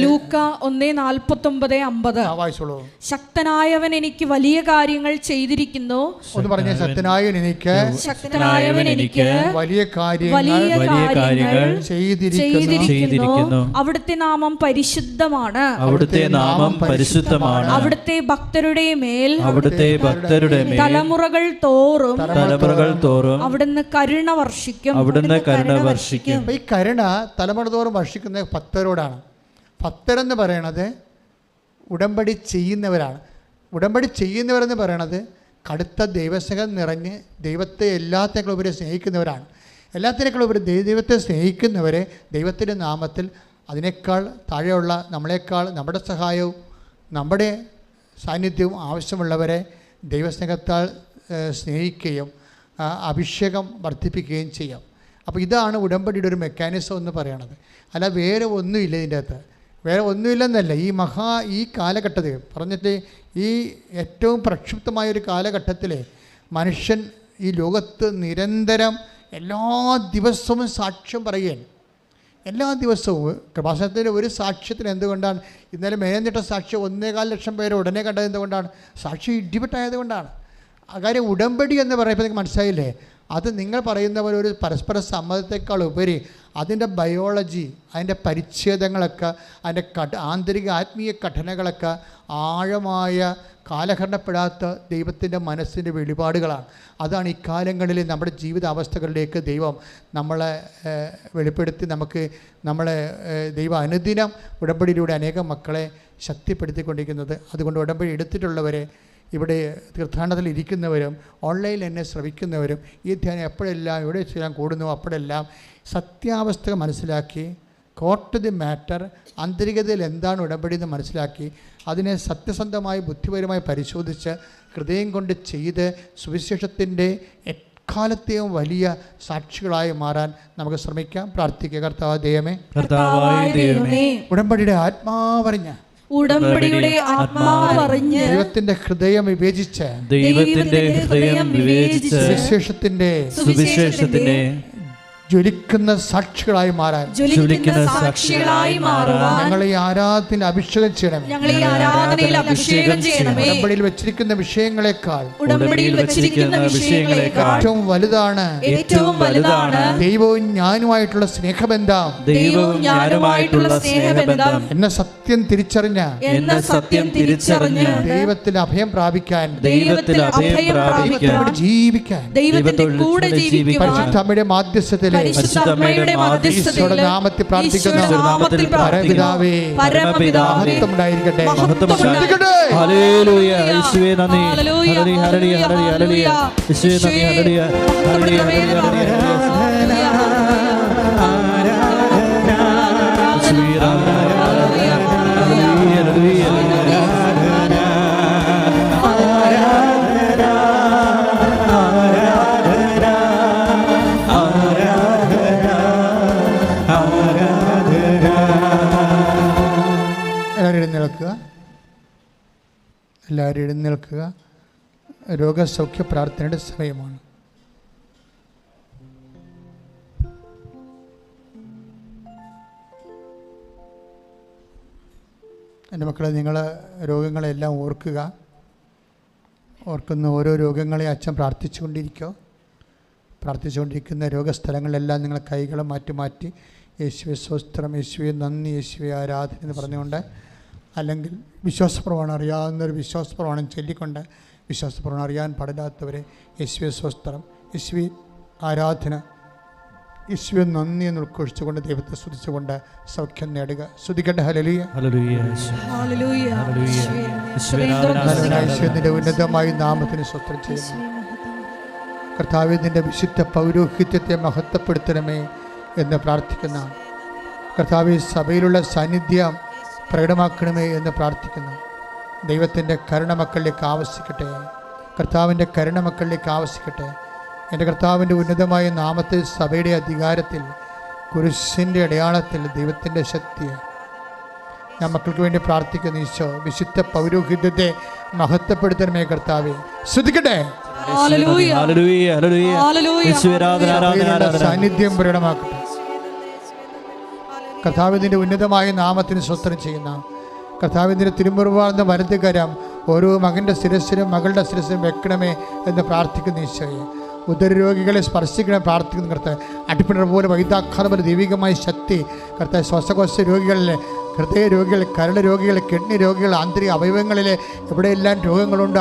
ലൂക്ക 1:49-50 വായിച്ചോളൂ. ശക്തനായവൻ എനിക്ക് വലിയ കാര്യങ്ങൾ ചെയ്തിരിക്കുന്നു. ഒന്ന് പറഞ്ഞ, ശക്തനായവൻ എനിക്ക് വലിയ കാര്യങ്ങൾ ചെയ്തിരിക്കുന്നു. അവിടുത്തെ നാമം പരിശുദ്ധമാണ്. അവിടുത്തെ ഭക്തരുടെ മേൽ തലമുറകൾ തോറും അവിടുന്ന് കരുണ വർഷിക്കും. ഈ കരുണ തലമുറ തോറും വർഷിക്കുന്ന ഭക്തരോടാണ്. ഭക്തരെന്ന് പറയണത് ഉടമ്പടി ചെയ്യുന്നവരാണ്. ഉടമ്പടി ചെയ്യുന്നവരെന്ന് പറയണത് കടുത്ത ദൈവസ്നേഹം നിറഞ്ഞ് ദൈവത്തെ എല്ലാത്തിനേക്കാളുപരി സ്നേഹിക്കുന്നവരാണ്. എല്ലാത്തിനേക്കാളുപരി ദൈവത്തെ സ്നേഹിക്കുന്നവരെ ദൈവത്തിൻ്റെ നാമത്തിൽ അതിനേക്കാൾ താഴെയുള്ള നമ്മളെക്കാൾ നമ്മുടെ സഹായവും നമ്മുടെ സാന്നിധ്യവും ആവശ്യമുള്ളവരെ ദൈവസ്നേഹത്താൽ സ്നേഹിക്കുകയും അഭിഷേകം വർദ്ധിപ്പിക്കുകയും ചെയ്യും. അപ്പോൾ ഇതാണ് ഉടമ്പടിയുടെ ഒരു മെക്കാനിസം എന്ന് പറയണത്. അല്ല വേറെ ഒന്നുമില്ല ഇതിൻ്റെ അകത്ത്. വേറെ ഒന്നുമില്ലെന്നല്ല. ഈ കാലഘട്ടത്തിൽ പറഞ്ഞിട്ട് ഈ ഏറ്റവും പ്രക്ഷുബ്ധമായൊരു കാലഘട്ടത്തിൽ മനുഷ്യൻ ഈ ലോകത്ത് നിരന്തരം എല്ലാ ദിവസവും സാക്ഷ്യം പറയുകയാണ്. എല്ലാ ദിവസവും കൃപാസനത്തിൻ്റെ ഒരു സാക്ഷ്യത്തിന് എന്തുകൊണ്ടാണ് ഇന്നലെ മേനിട്ട സാക്ഷ്യം 1.25 ലക്ഷം പേര് ഉടനെ കണ്ടത്? എന്തുകൊണ്ടാണ്? സാക്ഷി ഇടിപെട്ടായതുകൊണ്ടാണ്. ആ കാര്യം ഉടമ്പടി എന്ന് പറയുമ്പോൾ നിങ്ങൾക്ക് മനസ്സിലായില്ലേ? അത് നിങ്ങൾ പറയുന്ന പോലെ ഒരു പരസ്പര സമ്മതത്തെക്കാൾ ഉപരി അതിൻ്റെ ബയോളജി, അതിൻ്റെ പരിച്ഛേദങ്ങളൊക്കെ, അതിൻ്റെ ആന്തരിക ആത്മീയ ഘടനകളൊക്കെ ആഴമായ കാലഹരണപ്പെടാത്ത ദൈവത്തിൻ്റെ മനസ്സിൻ്റെ വെളിപാടുകളാണ്. അതാണ് ഇക്കാലങ്ങളിൽ നമ്മുടെ ജീവിതാവസ്ഥകളിലേക്ക് ദൈവം നമ്മളെ വെളിപ്പെടുത്തി നമ്മളെ ദൈവം അനുദിനം ഉടമ്പടിയിലൂടെ അനേകം മക്കളെ ശക്തിപ്പെടുത്തിക്കൊണ്ടിരിക്കുന്നത്. അതുകൊണ്ട് ഉടമ്പടി എടുത്തിട്ടുള്ളവരെ, ഇവിടെ തീർത്ഥാടനത്തിൽ ഇരിക്കുന്നവരും ഓൺലൈനിൽ എന്നെ ശ്രവിക്കുന്നവരും ഈ ധ്യാനം എപ്പോഴെല്ലാം എവിടെ ചെയ്യാൻ കൂടുന്നു അപ്പോഴെല്ലാം സത്യാവസ്ഥ മനസ്സിലാക്കി, കോർട്ട് ദി മാറ്റർ, ആന്തരികതയിൽ എന്താണ് ഉടമ്പടി എന്ന് മനസ്സിലാക്കി അതിനെ സത്യസന്ധമായി ബുദ്ധിപരമായി പരിശോധിച്ച് ഹൃദയം കൊണ്ട് ചെയ്ത് സുവിശേഷത്തിൻ്റെ എക്കാലത്തെയും വലിയ സാക്ഷികളായി മാറാൻ നമുക്ക് ശ്രമിക്കാം. പ്രാർത്ഥിക്കുക. കർത്താവായ ദൈവമേ, ഉടമ്പടിയുടെ ആത്മാവറിഞ്ഞ ദൈവത്തിന്റെ ഹൃദയം വിവേചിച്ച് സുവിശേഷത്തിന്റെ ജ്വലിക്കുന്ന സാക്ഷികളായി മാറാൻ ഞങ്ങളെ ആരാധനയിൽ അഭിഷേകം ചെയ്യണമേ. ഉടമ്പടിയിൽ വെച്ചിരിക്കുന്ന വിഷയങ്ങളെക്കാൾ ഏറ്റവും വലുതാണ് ദൈവവും ഞാനുമായിട്ടുള്ള സ്നേഹബന്ധം. എന്ന സത്യം തിരിച്ചറിഞ്ഞ ദൈവത്തിൽ അഭയം പ്രാപിക്കാൻ, ജീവിക്കാൻ പരിശുദ്ധമ്മയുടെ മാധ്യസ്ഥത്തിൽ ഈശോയുടെ നാമത്തിൽ പ്രാർത്ഥിക്കുന്ന പരമപിതാവേ, മഹത്വം ഉണ്ടായിരിക്കട്ടെ. ഹല്ലേലൂയ. യേശുവേ നന്ദി. Hallelujah hallelujah hallelujah. യേശുവേ നന്ദി. Hallelujah hallelujah hallelujah. എല്ലാവരും എഴുന്നേൽക്കുക. രോഗസൗഖ്യ പ്രാർത്ഥനയുടെ സമയമാണ്. എൻ്റെ മക്കളെ, നിങ്ങൾ രോഗങ്ങളെല്ലാം ഓർക്കുക. ഓർക്കുന്ന ഓരോ രോഗങ്ങളെ അച്ഛൻ പ്രാർത്ഥിച്ചുകൊണ്ടിരിക്കുന്ന രോഗസ്ഥലങ്ങളിലെല്ലാം നിങ്ങൾ കൈകൾ മാറ്റി യേശുവെ സ്വസ്ത്രം, യേശുവെ നന്ദി, യേശുവെ ആരാധന എന്ന് പറഞ്ഞുകൊണ്ട്, അല്ലെങ്കിൽ വിശ്വാസപ്രമാണം അറിയാവുന്നൊരു വിശ്വാസപ്രമാണം ചൊല്ലിക്കൊണ്ട്, വിശ്വാസപ്രമാണം അറിയാൻ പാടില്ലാത്തവരെ യേശുവെ സ്വസ്ത്രം, യേശുവെ ആരാധന, യേശുവെ നന്ദി എന്ന് ഉൾക്കൊഴിച്ചുകൊണ്ട് ദൈവത്തെ സ്തുതിച്ചുകൊണ്ട് സൗഖ്യം നേടുക. സ്തുതിക്കട്ടെ. ഹല്ലേലൂയ, യേശുവിന്റെ ഉന്നതമായ നാമത്തിന് സ്തോത്രം ചെയ്യുന്നു. കർത്താവേ, നിന്റെ വിശുദ്ധ പൗരോഹിത്യത്തെ മഹത്വപ്പെടുത്തണമേ എന്ന് പ്രാർത്ഥിക്കുന്ന കർത്താവേ, സഭയിലുള്ള സാന്നിധ്യം പ്രകടമാക്കണമേ എന്ന് പ്രാർത്ഥിക്കുന്നു. ദൈവത്തിൻ്റെ കരുണ മക്കളിലേക്ക് ആവശ്യിക്കട്ടെ. കർത്താവിൻ്റെ കരുണ മക്കളിലേക്ക് ആവശ്യിക്കട്ടെ. എൻ്റെ കർത്താവിൻ്റെ ഉന്നതമായ നാമത്തിൽ, സഭയുടെ അധികാരത്തിൽ, കുരിശിൻ്റെ അടയാളത്തിൽ ദൈവത്തിൻ്റെ ശക്തി ഞാൻ മക്കൾക്ക് വേണ്ടി പ്രാർത്ഥിക്കുന്നു. ഈശോ, വിശുദ്ധ പൗരോഹിത്യത്തെ മഹത്വപ്പെടുത്തണമേ കർത്താവേ. ശ്രദ്ധിക്കട്ടെ. സാന്നിധ്യം പ്രകടമാക്കട്ടെ. കർത്താവിൻ്റെ ഉന്നതമായ നാമത്തിന് സ്തോത്രം ചെയ്യുന്ന കർത്താവിൻ്റെ തിരുമുറിവാർന്ന വലതുകരം ഓരോ മകൻ്റെ ശിരസ്സിലും മകളുടെ ശിരസ്സിലും വെക്കണമേ എന്ന് പ്രാർത്ഥിക്കുന്ന ഈശോയെ, ഉദരരോഗികളെ സ്പർശിക്കണം പ്രാർത്ഥിക്കുന്ന കർത്താവ്. അടിപ്പിണർ പോലെ വൈദ്യാഘാതം പോലെ ദൈവികമായ ശക്തി കർത്താവ് ശ്വാസകോശ രോഗികളിലെ, ഹൃദയ രോഗികൾ, കരൾ രോഗികൾ, കിഡ്നി രോഗികൾ, ആന്തരിക അവയവങ്ങളിലെ എവിടെയെല്ലാം രോഗങ്ങളുണ്ട്,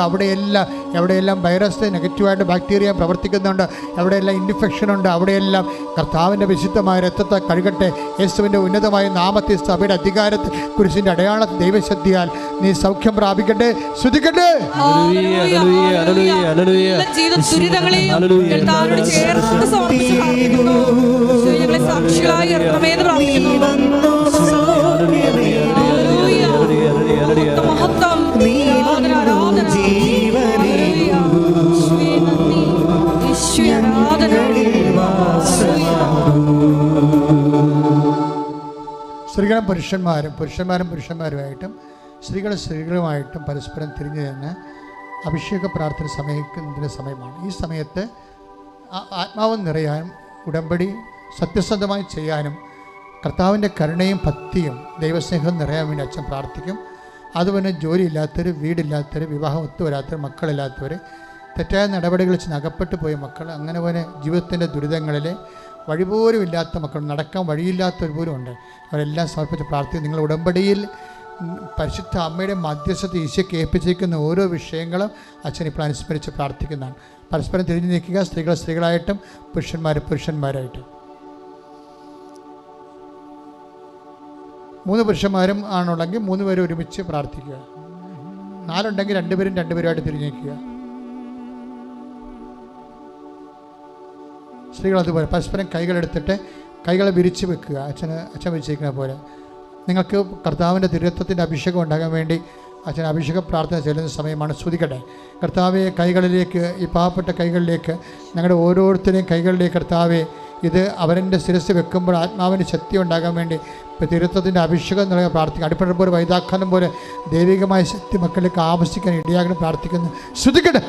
എവിടെയെല്ലാം വൈറസ് നെഗറ്റീവായിട്ട് ബാക്ടീരിയ പ്രവർത്തിക്കുന്നുണ്ട്, എവിടെയെല്ലാം ഇൻഫെക്ഷനുണ്ട്, അവിടെയെല്ലാം കർത്താവിൻ്റെ വിശുദ്ധമായ രക്തത്തെ കഴുകട്ടെ. യേശുവിൻ്റെ ഉന്നതമായ നാമത്തിൽ, സഭയുടെ അധികാരത്തിൽ, കുരിശിൻ്റെ അടയാളത്തിൽ, ദൈവശക്തിയാൽ നീ സൗഖ്യം പ്രാപിക്കട്ടെ. ശ്രുതിക്കട്ടെ. സ്ത്രീകളും പുരുഷന്മാരുമായിട്ടും സ്ത്രീകളുമായിട്ടും പരസ്പരം തിരിഞ്ഞു നിന്ന് അഭിഷേക പ്രാർത്ഥന സമയിക്കുന്നതിൻ്റെ സമയമാണ്. ഈ സമയത്ത് ആത്മാവ് നിറയാനും ഉടമ്പടി സത്യസന്ധമായി ചെയ്യാനും കർത്താവിൻ്റെ കരുണയും ഭക്തിയും ദൈവസ്നേഹവും നിറയാൻ വേണ്ടി അച്ഛൻ പ്രാർത്ഥിക്കും. അതുപോലെ ജോലിയില്ലാത്തവർ, വീടില്ലാത്തവർ, വിവാഹം ഒത്തുവരാത്തവർ, മക്കളില്ലാത്തവർ, തെറ്റായ നടപടികൾ വെച്ച് അകപ്പെട്ടു പോയ മക്കൾ, അങ്ങനെ പോലെ ജീവിതത്തിൻ്റെ ദുരിതങ്ങളിൽ വഴിപോലും ഇല്ലാത്ത മക്കൾ, നടക്കാൻ വഴിയില്ലാത്തവർ പോലും ഉണ്ട്. അവരെല്ലാം സമർപ്പിച്ച് പ്രാർത്ഥിക്കും. നിങ്ങൾ ഉടമ്പടിയിൽ പരിശുദ്ധ അമ്മയുടെ മധ്യസ്ഥത ഈശോയ്ക്ക് ഏൽപ്പിച്ചിരിക്കുന്ന ഓരോ വിഷയങ്ങളും അച്ഛൻ ഇപ്പോൾ അനുസ്മരിച്ച് പ്രാർത്ഥിക്കുന്നതാണ്. പരസ്പരം തിരിഞ്ഞു നിൽക്കുക. സ്ത്രീകളായിട്ടും പുരുഷന്മാരായിട്ടും. 3 പുരുഷന്മാരും ആണുണ്ടെങ്കിൽ 3 പേരും ഒരുമിച്ച് പ്രാർത്ഥിക്കുക. 4 ഉണ്ടെങ്കിൽ 2 പേരുമായിട്ട് തിരിഞ്ഞു നിൽക്കുക. സ്ത്രീകൾ അതുപോലെ പരസ്പരം കൈകളെടുത്തിട്ട് കൈകളെ വിരിച്ച് വെക്കുക. അച്ഛൻ വിരിച്ചിരിക്കുന്ന പോലെ. നിങ്ങൾക്ക് കർത്താവിൻ്റെ തിരുരത്വത്തിൻ്റെ അഭിഷേകം ഉണ്ടാകാൻ വേണ്ടി അച്ഛൻ അഭിഷേക പ്രാർത്ഥന ചെല്ലുന്ന സമയമാണ്. സ്തുതിക്കട്ടെ. കർത്താവെ, കൈകളിലേക്ക്, ഈ പാവപ്പെട്ട കൈകളിലേക്ക്, ഞങ്ങളുടെ ഓരോരുത്തരെയും കൈകളിലേക്ക് കർത്താവെ, ഇത് അവരുടെ ശിരസ് വെക്കുമ്പോൾ ആത്മാവിൻ്റെ ശക്തി ഉണ്ടാകാൻ വേണ്ടി തിരുത്വത്തിൻ്റെ അഭിഷേകം നൽകാൻ പ്രാർത്ഥിക്കുക. അടിപ്പണ പോലെ വൈദാഖാനം പോലെ ദൈവികമായ ശക്തി മക്കളിലേക്ക് ആവശ്യിക്കാൻ ഇടയാകണം പ്രാർത്ഥിക്കുന്നു. ശ്രുതിക്കട്ടെ.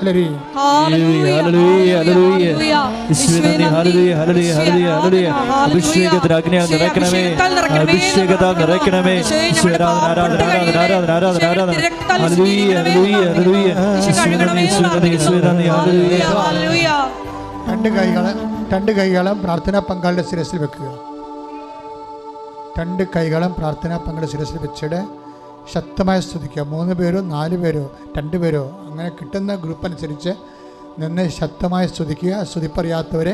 രണ്ട് കൈകളും പ്രാർത്ഥനാ പങ്കാളിയുടെ ശിരസിൽ വെക്കുക. 2 കൈകളും പ്രാർത്ഥനാ പങ്കാളിയുടെ ശിരസിൽ വെച്ചിട്ട് ശക്തമായി സ്തുതിക്കുക. 3 പേരോ 4 പേരോ 2 പേരോ അങ്ങനെ കിട്ടുന്ന ഗ്രൂപ്പ് അനുസരിച്ച് നിന്ന് ശക്തമായി സ്തുതിക്കുക. സ്തുതിപ്പറിയാത്തവരെ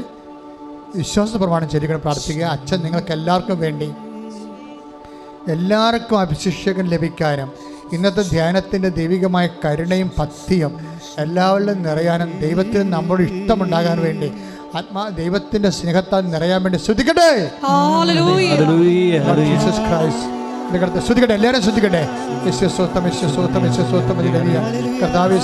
വിശ്വാസ പ്രമാണം ചൊല്ലിക്കണം പ്രാർത്ഥിക്കുക. അച്ഛൻ നിങ്ങൾക്ക് എല്ലാവർക്കും വേണ്ടി, എല്ലാവർക്കും അഭിഷേകം ലഭിക്കാനും ഇന്നത്തെ ധ്യാനത്തിൻ്റെ ദൈവികമായ കരുണയും ഭക്തിയും എല്ലാവരിലും നിറയാനും ദൈവത്തിന് നമ്മളോട് ഇഷ്ടമുണ്ടാകാൻ വേണ്ടി ദൈവത്തിന്റെ സ്നേഹത്താൽ നിറയാൻ വേണ്ടി ശ്രദ്ധിക്കട്ടെ. ശ്രദ്ധിക്കട്ടെ. എല്ലാവരും ശ്രദ്ധിക്കട്ടെ. കർത്താവെ,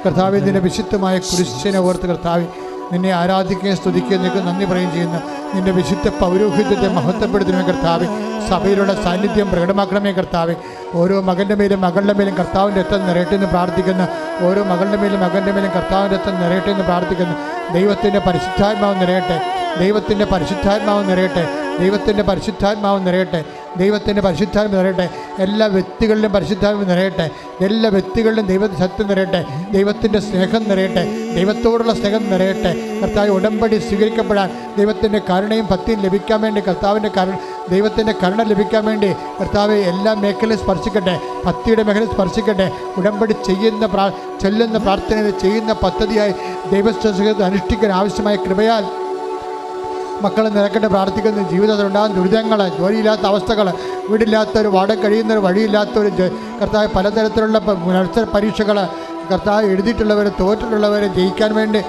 കർത്താവിന്റെ വിശുദ്ധമായ കുരിശിനെ ഓർത്ത് കർത്താവ് നിന്നെ ആരാധിക്കുകയും സ്തുതിക്കുകയും നിനക്ക് നന്ദി പറയുകയും ചെയ്യുന്നു. നിന്റെ വിശുദ്ധ പൗരോഹിത്യത്തെ മഹത്വപ്പെടുത്തണമേ കർത്താവേ. സഭയിലുള്ള സാന്നിധ്യം പ്രകടമാക്കണമേ കർത്താവേ. ഓരോ മകൻ്റെ മേലും മകളുടെ മേലും കർത്താവിൻ്റെ രക്തം നിറയട്ടെ എന്ന് പ്രാർത്ഥിക്കുന്നു. ഓരോ മകളുടെ മേലും മകൻ്റെ മേലും കർത്താവിൻ്റെ രക്തം നിറയട്ടെ എന്ന് പ്രാർത്ഥിക്കുന്നു. ദൈവത്തിൻ്റെ പരിശുദ്ധാത്മാവ് നിറയട്ടെ, ദൈവത്തിൻ്റെ പരിശുദ്ധാത്മാവ് നിറയട്ടെ, ദൈവത്തിൻ്റെ പരിശുദ്ധാത്മാവ് നിറയട്ടെ, ദൈവത്തിൻ്റെ പരിശുദ്ധാത്മാവ് നിറയട്ടെ. എല്ലാ വ്യക്തികളിലും പരിശുദ്ധാത്മാവ് നിറയട്ടെ, എല്ലാ വ്യക്തികളിലും ദൈവത്തിൻ്റെ സത്യം നിറയട്ടെ, ദൈവത്തിൻ്റെ സ്നേഹം നിറയട്ടെ, ദൈവത്തോടുള്ള സ്നേഹം നിറയട്ടെ. കർത്താവ് ഉടമ്പടി സ്വീകരിക്കപ്പെടാൻ ദൈവത്തിൻ്റെ കരുണയും ഭക്തിയും ലഭിക്കാൻ വേണ്ടി, കർത്താവിൻ്റെ ദൈവത്തിൻ്റെ കരുണ ലഭിക്കാൻ വേണ്ടി കർത്താവ് എല്ലാ മേഖലയും സ്പർശിക്കട്ടെ, ഭക്തിയുടെ മേഖലയിൽ സ്പർശിക്കട്ടെ. ഉടമ്പടി ചൊല്ലുന്ന പ്രാർത്ഥന ചെയ്യുന്ന പദ്ധതിയായി ദൈവസ്ഥ അനുഷ്ഠിക്കാൻ ആവശ്യമായ കൃപയാൽ മക്കളെ നിരക്കട്ടെ പ്രാർത്ഥിക്കുന്ന. ജീവിതത്തിൽ ഉണ്ടാകുന്ന ദുരിതങ്ങൾ, ജോലിയില്ലാത്ത അവസ്ഥകൾ, വീടില്ലാത്തവർ, വാടക കഴിയുന്നവർ, വഴിയില്ലാത്തവർ, കർത്താവ് പലതരത്തിലുള്ള മത്സര പരീക്ഷകൾ കർത്താവ് എഴുതിയിട്ടുള്ളവർ, തോറ്റിട്ടുള്ളവരെ ജയിക്കാൻ വേണ്ടി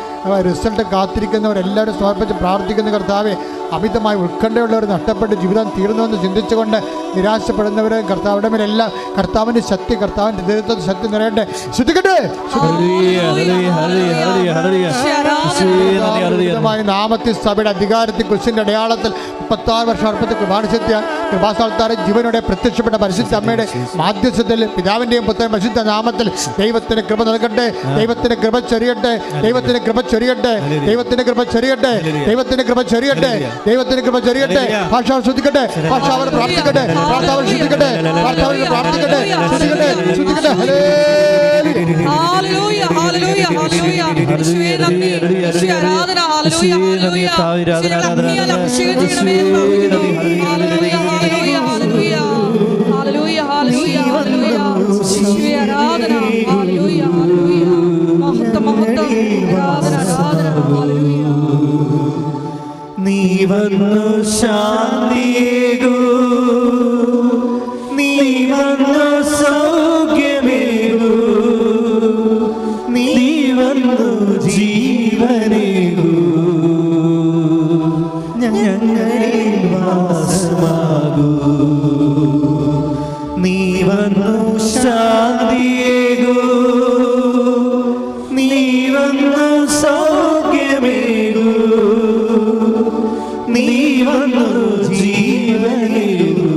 റിസൾട്ട് കാത്തിരിക്കുന്നവരെല്ലാവരും സമർപ്പിച്ച് പ്രാർത്ഥിക്കുന്ന കർത്താവെ. അമിതമായി ഉത്കണ്ഠയുള്ളവർ, നഷ്ടപ്പെട്ട് ജീവിതം തീർന്നുവെന്ന് ചിന്തിച്ചുകൊണ്ട് നിരാശപ്പെടുന്നവർ കർത്താവിടെ മേലെല്ലാം കർത്താവിൻ്റെ ശക്തി, കർത്താവിൻ്റെ ദൈവത്തിൻ്റെ ശക്തി നിറയട്ടെ. ശ്രദ്ധിക്കട്ടെ. നാമത്തിൽ സഭയുടെ അധികാരത്തിൽ കുരിശിൻ്റെ അടയാളത്തിൽ 36 വർഷം അർപ്പത്തിൽ കൃപാനുസത്യ കൃപാസ്ഥാനത്താരെ ജീവനോടെ പ്രത്യക്ഷപ്പെട്ട പരിശുദ്ധ അമ്മയുടെ മാധ്യസ്ഥത്തിൽ പിതാവിൻ്റെയും പുത്രൻ പരിശുദ്ധ നാമത്തിൽ ദൈവത്തിന് കൃപ നൽകട്ടെ, ദൈവത്തിന് കൃപ ചൊരിയട്ടെ, ദൈവത്തിന് കൃപ ചൊരിയട്ടെ, ദൈവത്തിന് കൃപ ചൊരിയട്ടെ, ദൈവത്തിന് കൃപ ചൊരിയട്ടെ, ദൈവത്തിന് കൃപ ചൊരിയട്ടെ. ഭാഷാവ് ശ്രദ്ധിക്കട്ടെ, ഭാഷാവർ പ്രാർത്ഥിക്കട്ടെ, പ്രാർത്ഥാവർ ശ്രദ്ധിക്കട്ടെ, പ്രാർത്ഥാവർ പ്രാർത്ഥിക്കട്ടെ, ശ്രദ്ധിക്കട്ടെ, ശ്രദ്ധിക്കട്ടെ. Hallelujah, hallelujah, hallelujah. യേശുവേ നന്ദി, യേശുവേ ആരാധന. Hallelujah, hallelujah. ഹല്ലേലൂയ, അഭിഷേകം ചെയ്യണമേ എന്ന് പ്രാർത്ഥിക്കുന്നു. Hallelujah, hallelujah, hallelujah. Hallelujah, hallelujah, hallelujah. യേശുവേ ആരാധന. Hallelujah, hallelujah. മഹത്വം, മഹത്വം. ആരാധന, ആരാധന. ഹല്ലേലൂയ. നീ വന്നു ശാന്തിയേകൂ, നീ വന്നു സൗഖ്യമേകൂ, നീ വന്നു ജീവനേകൂ, ഞങ്ങളിൽ വാസമാകൂ. നീ വന്നു ശാന്തിയേകൂ, നീ വന്നു സൗഖ്യമേകൂ, നീ വന്നു ജീവനേകൂ,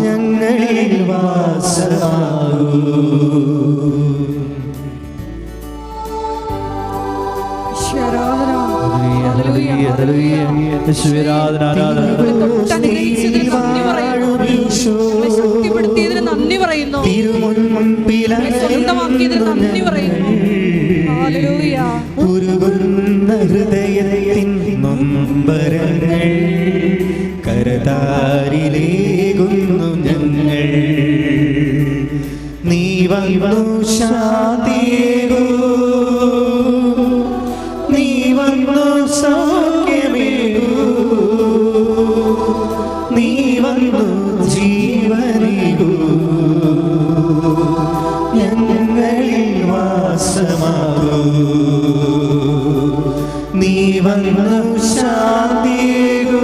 ഞങ്ങളിൽ വാസമാകൂ. ശക്തിപ്പെടുത്തിയതിന് നന്ദി പറയുന്നു, സ്വന്തമാക്കിയതിന് നന്ദി പറയുന്നു. ഹല്ലേലൂയ. ഉരുകുന്ന ഹൃദയത്തിൻ നൊമ്പരങ്ങൾ കരതാരിലേകുന്നു ഞങ്ങൾ. നീ വന്നു ശാന്തിയേകൂ, നീ വന്നു സൗഖ്യമേകൂ, നീ വന്നു ജീവനേകൂ, ഞങ്ങളിൽ വാസമാകൂ. നീ വന്നു ശാന്തിയേകൂ,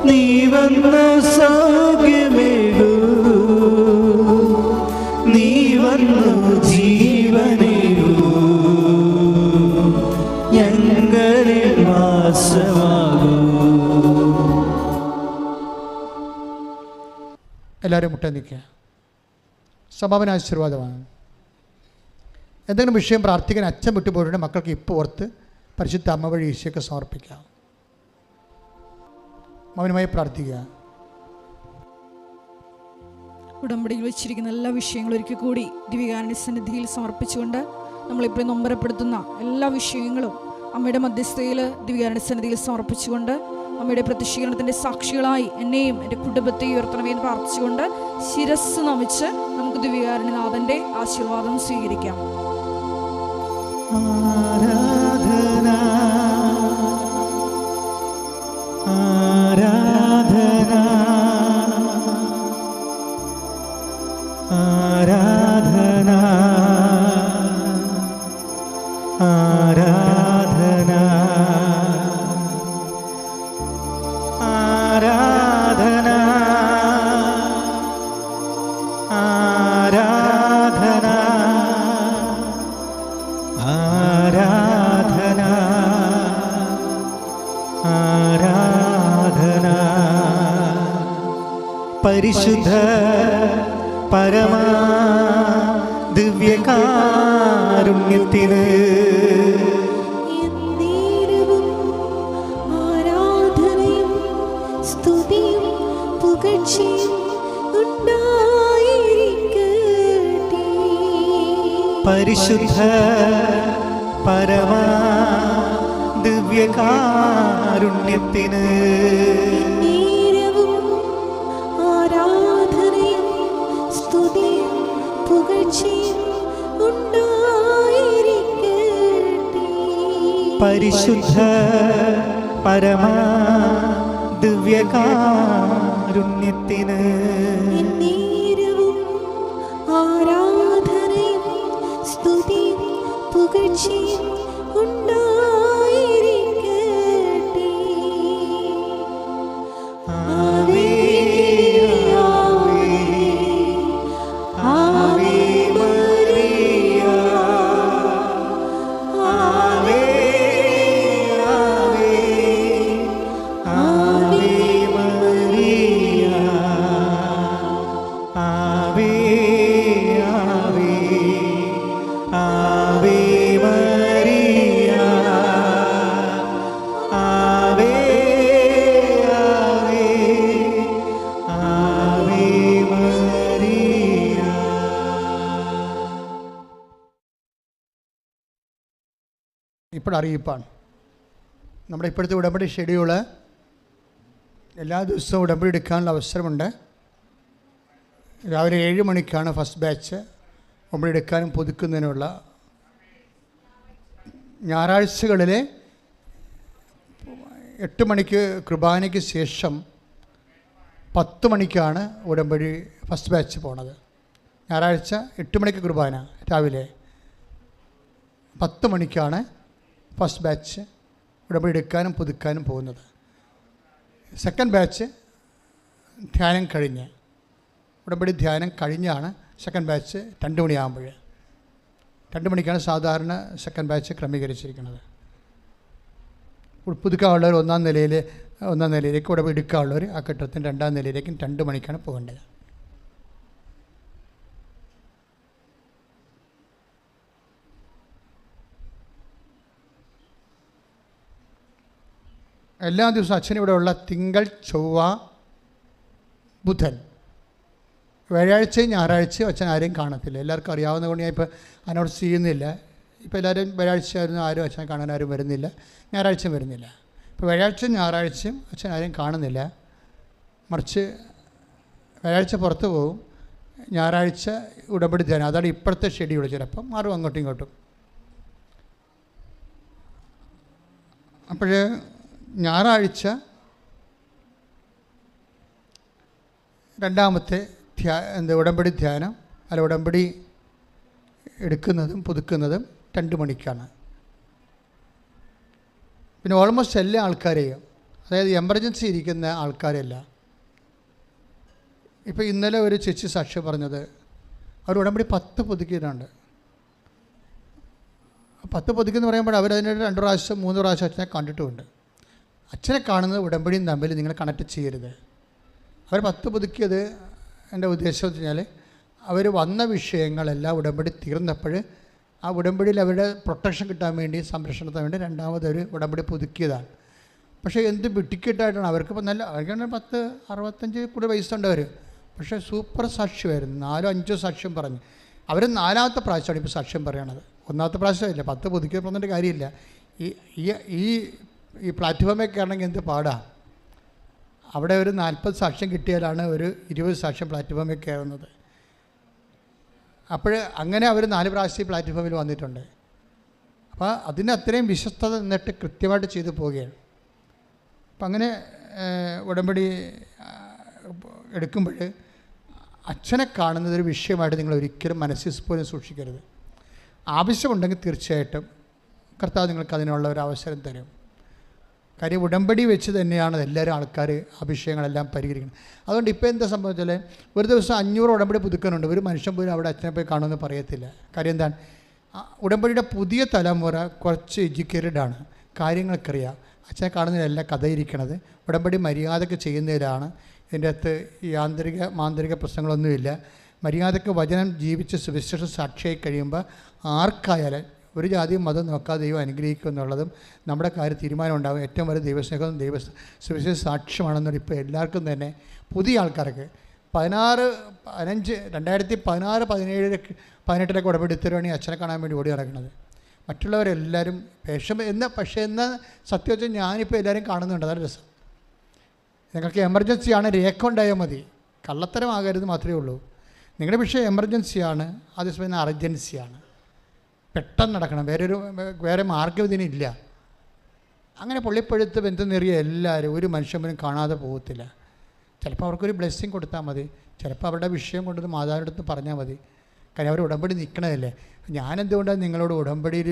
നീ വന്നു സൗഖ്യമേകൂ, നീ വന്നു ജീവനേകൂ, ഞങ്ങളിൽ വാസമാകൂ. എല്ലാവരും മുട്ട നിൽക്കുക. സമാപന ആശീർവാദമാണ്. എന്തെങ്കിലും വിഷയം പ്രാർത്ഥിക്കാൻ അച്ഛൻ വിട്ടുപോയിട്ട് മക്കൾക്ക് ഇപ്പോൾ ഓർത്ത് പരിശുദ്ധ അമ്മ വഴി ഈശോയ്ക്ക് സമർപ്പിക്കാം. മൗനമായി പ്രാർത്ഥിക്കുക. ഉടമ്പടിയിൽ വെച്ചിരിക്കുന്ന എല്ലാ വിഷയങ്ങളും ഒരിക്കൽ കൂടി ദിവ്യകാരുണ്യ സന്നിധിയിൽ സമർപ്പിച്ചുകൊണ്ട് നമ്മളിപ്പോൾ നൊമ്പരപ്പെടുത്തുന്ന എല്ലാ വിഷയങ്ങളും അമ്മയുടെ മധ്യസ്ഥതയിൽ ദിവ്യകാരുണ്യ സന്നിധിയിൽ സമർപ്പിച്ചുകൊണ്ട് അമ്മയുടെ പ്രത്യക്ഷീകരണത്തിൻ്റെ സാക്ഷികളായി എന്നെയും എൻ്റെ കുടുംബത്തെയും ഉയർത്തണമേ എന്ന് പ്രാർത്ഥിച്ചുകൊണ്ട് ശിരസ് നമിച്ച് നമുക്ക് ദിവ്യകാരുണ്യനാഥൻ്റെ ആശീർവാദം സ്വീകരിക്കാം. ആരാധന, ആരാധന, ആരാധന, ആരാധന, ആരാധന, ആരാധന, പരിശുദ്ധ പരമാ ദിവ്യകാരുണ്യത്തിന് എന്നേരവും ആരാധനയും സ്തുതിയും പുകഴ്ചയും ഉണ്ടായിരിക്കട്ടെ. പരിശുദ്ധ പരമാ ദിവ്യകാരുണ്യത്തിന് എന്നേരവും ആരാധനയും സ്തുതിയും പുകഴ്ചയും ഉണ്ടായിരിക്കട്ടെ. പരിശുദ്ധ പരമാ ദിവ്യകാരുണ്യത്തിന് എന്നേരവും ആരാധനയും സ്തുതിയും പുകഴ്ചയും ഉണ്ടായിരിക്കട്ടെ. ആവേ ആവേ ആവേ മരിയ ആവേ ആവേ ആവേ മരിയ ആവേ ആവേ ആവേ മരിയ ആവേ ആവേ ആവേ മരിയ. ഇപ്പോഴറിയിപ്പാണ് നമ്മുടെ ഇപ്പോഴത്തെ ഉടമ്പടി ഷെഡ്യൂള്. എല്ലാ ദിവസവും ഉടമ്പടി എടുക്കാനുള്ള അവസരമുണ്ട്. രാവിലെ 7 മണിക്കാണ് ഫസ്റ്റ് ബാച്ച് ഉടമ്പടി എടുക്കാനും പുതുക്കുന്നതിനുള്ള. ഞായറാഴ്ചകളിലെ 8 മണിക്ക് കുർബാനയ്ക്ക് ശേഷം 10 മണിക്കാണ് ഉടമ്പടി ഫസ്റ്റ് ബാച്ച് പോണത്. ഞായറാഴ്ച 8 മണിക്ക് കുർബാന രാവിലെ, 10 മണിക്കാണ് ഫസ്റ്റ് ബാച്ച് ഉടമ്പടി എടുക്കാനും പുതുക്കാനും പോകുന്നത്. സെക്കൻഡ് ബാച്ച് ധ്യാനം കഴിഞ്ഞ്, ഉടമ്പടി ധ്യാനം കഴിഞ്ഞാണ് സെക്കൻഡ് ബാച്ച് 2 മണിയാകുമ്പോൾ. 2 മണിക്കാണ് സാധാരണ സെക്കൻഡ് ബാച്ച് ക്രമീകരിച്ചിരിക്കുന്നത്. പുതുക്കാനുള്ളവർ ഒന്നാം നിലയിലേക്ക് ഉടമ്പടി എടുക്കാനുള്ളവർ ആ ഘട്ടത്തിന് 2ാം നിലയിലേക്കും 2 മണിക്കാണ് പോകേണ്ടത്. എല്ലാ ദിവസവും അച്ഛനിവിടെയുള്ള തിങ്കൾ, ചൊവ്വ, ബുധൻ, വ്യാഴാഴ്ചയും ഞായറാഴ്ചയും അച്ഛൻ ആരെയും കാണത്തില്ല. എല്ലാവർക്കും അറിയാവുന്ന കൊണ്ട് ഞാൻ ഇപ്പോൾ അനൗൺസ് ചെയ്യുന്നില്ല. ഇപ്പോൾ എല്ലാവരും വ്യാഴാഴ്ച ആയിരുന്നു, ആരും അച്ഛനെ കാണാൻ ആരും വരുന്നില്ല. ഞായറാഴ്ചയും വരുന്നില്ല. ഇപ്പോൾ വ്യാഴാഴ്ചയും ഞായറാഴ്ചയും അച്ഛൻ ആരെയും കാണുന്നില്ല. മറിച്ച് വ്യാഴാഴ്ച പുറത്ത് പോകും, ഞായറാഴ്ച ഉടമ്പടി ധ്യാനം. അതാണ് ഇപ്പോഴത്തെ ഷെഡ്യൂൾ. ചിലപ്പം മാറും അങ്ങോട്ടും ഇങ്ങോട്ടും. അപ്പോൾ ഞായറാഴ്ച രണ്ടാമത്തെ ഉടമ്പടി ധ്യാനം ഉടമ്പടി എടുക്കുന്നതും പുതുക്കുന്നതും 2 മണിക്കാണ്. പിന്നെ ഓൾമോസ്റ്റ് എല്ലാ ആൾക്കാരെയും, അതായത് എമർജൻസി ഇരിക്കുന്ന ആൾക്കാരെല്ലാം, ഇപ്പോൾ ഇന്നലെ ഒരു ചേച്ചി സാക്ഷ്യം പറഞ്ഞത് അവർ ഉടമ്പടി 10 പുതുക്കിയിട്ടുണ്ട്. 10 പുതുക്കിയെന്ന് പറയുമ്പോൾ അവരതിൻ്റെ 2 പ്രാവശ്യം 3 പ്രാവശ്യം അച്ഛനെ കണ്ടിട്ടുമുണ്ട്. അച്ഛനെ കാണുന്നത് ഉടമ്പടിയും തമ്മിൽ നിങ്ങൾ കണക്ട് ചെയ്യരുത്. അവർ 10 പുതുക്കിയത് എൻ്റെ ഉദ്ദേശം എന്ന് വെച്ചാൽ അവർ വന്ന വിഷയങ്ങളെല്ലാം ഉടമ്പടി തീർന്നപ്പോൾ ആ ഉടമ്പടിയിൽ അവരുടെ പ്രൊട്ടക്ഷൻ കിട്ടാൻ വേണ്ടി, സംരക്ഷണത്തിന് വേണ്ടി രണ്ടാമതൊരു ഉടമ്പടി പുതുക്കിയതാണ്. പക്ഷേ എന്ത് ടിക്കറ്റായിട്ടാണ് അവർക്കിപ്പോൾ നല്ല, അവർക്കാണ് 65 കൂടി വയസ്സുണ്ടവർ. പക്ഷേ സൂപ്പർ സാക്ഷ്യമായിരുന്നു. 4-5 സാക്ഷ്യം പറഞ്ഞു. അവർ 4ാമത്തെ പ്രാവശ്യമാണ് ഇപ്പോൾ സാക്ഷ്യം പറയണത്. 1ാമത്തെ പ്രാവശ്യമില്ല. 10 പുതുക്കി പറഞ്ഞിട്ട് കാര്യമില്ല. ഈ പ്ലാറ്റ്ഫോമിൽ കയറണമെങ്കിൽ എന്ത് പാടാ. അവിടെ ഒരു 40 സാക്ഷ്യം കിട്ടിയാലാണ് ഒരു 20 സാക്ഷ്യം പ്ലാറ്റ്ഫോമിൽ കയറുന്നത്. അപ്പോൾ അങ്ങനെ അവർ 4 പ്രാവശ്യം പ്ലാറ്റ്ഫോമിൽ വന്നിട്ടുണ്ട്. അപ്പോൾ അതിന് അത്രയും വിശ്വസ്തത നിന്നിട്ട് കൃത്യമായിട്ട് ചെയ്തു പോവുകയാണ്. അപ്പം അങ്ങനെ ഉടമ്പടി എടുക്കുമ്പോൾ അച്ഛനെ കാണുന്നതൊരു വിഷയമായിട്ട് നിങ്ങൾ ഒരിക്കലും മനസ്സിൽ പോലും സൂക്ഷിക്കരുത്. ആവശ്യമുണ്ടെങ്കിൽ തീർച്ചയായിട്ടും കർത്താവ് നിങ്ങൾക്ക് അതിനുള്ള ഒരു അവസരം തരും. കാര്യം ഉടമ്പടി വെച്ച് തന്നെയാണ് എല്ലാവരും ആൾക്കാർ ആ വിഷയങ്ങളെല്ലാം പരിഹരിക്കുന്നത്. അതുകൊണ്ട് ഇപ്പോൾ എന്താ സംഭവിച്ചാൽ ഒരു ദിവസം 500 ഉടമ്പടി പുതുക്കാനുണ്ട്. ഒരു മനുഷ്യൻ പോലും അവിടെ അച്ഛനെ പോയി കാണുമെന്ന് പറയത്തില്ല. കാര്യം എന്താണ്, ഉടമ്പടിയുടെ പുതിയ തലമുറ കുറച്ച് എഡ്യൂക്കേറ്റഡാണ്, കാര്യങ്ങൾക്കറിയാം. അച്ഛനെ കാണുന്നതിലല്ല കഥയിരിക്കണത്, ഉടമ്പടി മര്യാദയ്ക്ക് ചെയ്യുന്നതിലാണ് ഇതിൻ്റെ അകത്ത് ഈ മാന്ത്രിക പ്രശ്നങ്ങളൊന്നുമില്ല. മര്യാദയ്ക്ക് വചനം ജീവിച്ച് സുവിശേഷം സാക്ഷിയായി കഴിയുമ്പോൾ ആർക്കായാലും ഒരു ജാതിയും മതം നോക്കാതെ ദൈവം അനുഗ്രഹിക്കും എന്നുള്ളതും നമ്മുടെ കാര്യം തീരുമാനം ഉണ്ടാകും. ഏറ്റവും വലിയ ദൈവസ്നേഹവും സുവിശേഷ സാക്ഷ്യമാണെന്നൊരു ഇപ്പോൾ എല്ലാവർക്കും തന്നെ പുതിയ ആൾക്കാർക്ക് 2017 ഉടമ്പടിത്തരുവാണ് ഈ അച്ഛനെ കാണാൻ വേണ്ടി ഓടി ഇറങ്ങുന്നത്. മറ്റുള്ളവരെല്ലാവരും പക്ഷേ എന്നാൽ സത്യം വെച്ചാൽ ഞാനിപ്പോൾ എല്ലാവരും കാണുന്നുണ്ട്. അതാണ് രസം. നിങ്ങൾക്ക് എമർജൻസിയാണ്, രേഖ ഉണ്ടായാൽ മതി, കള്ളത്തരമാകരുത് മാത്രമേ ഉള്ളൂ. നിങ്ങളുടെ വിഷയം എമർജൻസിയാണ്, അതേസമയം അർജൻസിയാണ്, പെട്ടെന്ന് നടക്കണം, വേറെ മാർഗ്ഗം ഇതിനില്ല. അങ്ങനെ പൊള്ളിപ്പഴുത്ത് ബന്ധം നേറിയ എല്ലാവരും ഒരു മനുഷ്യനും കാണാതെ പോകത്തില്ല. ചിലപ്പോൾ അവർക്കൊരു ബ്ലെസ്സിങ് കൊടുത്താൽ മതി, ചിലപ്പോൾ അവരുടെ വിഷയം കൊണ്ടത് മാതാവിൻ്റെ അടുത്ത് പറഞ്ഞാൽ മതി. കാര്യം അവർ ഉടമ്പടി നിൽക്കണതല്ലേ. ഞാനെന്തുകൊണ്ടാണ് നിങ്ങളോട് ഉടമ്പടിയിൽ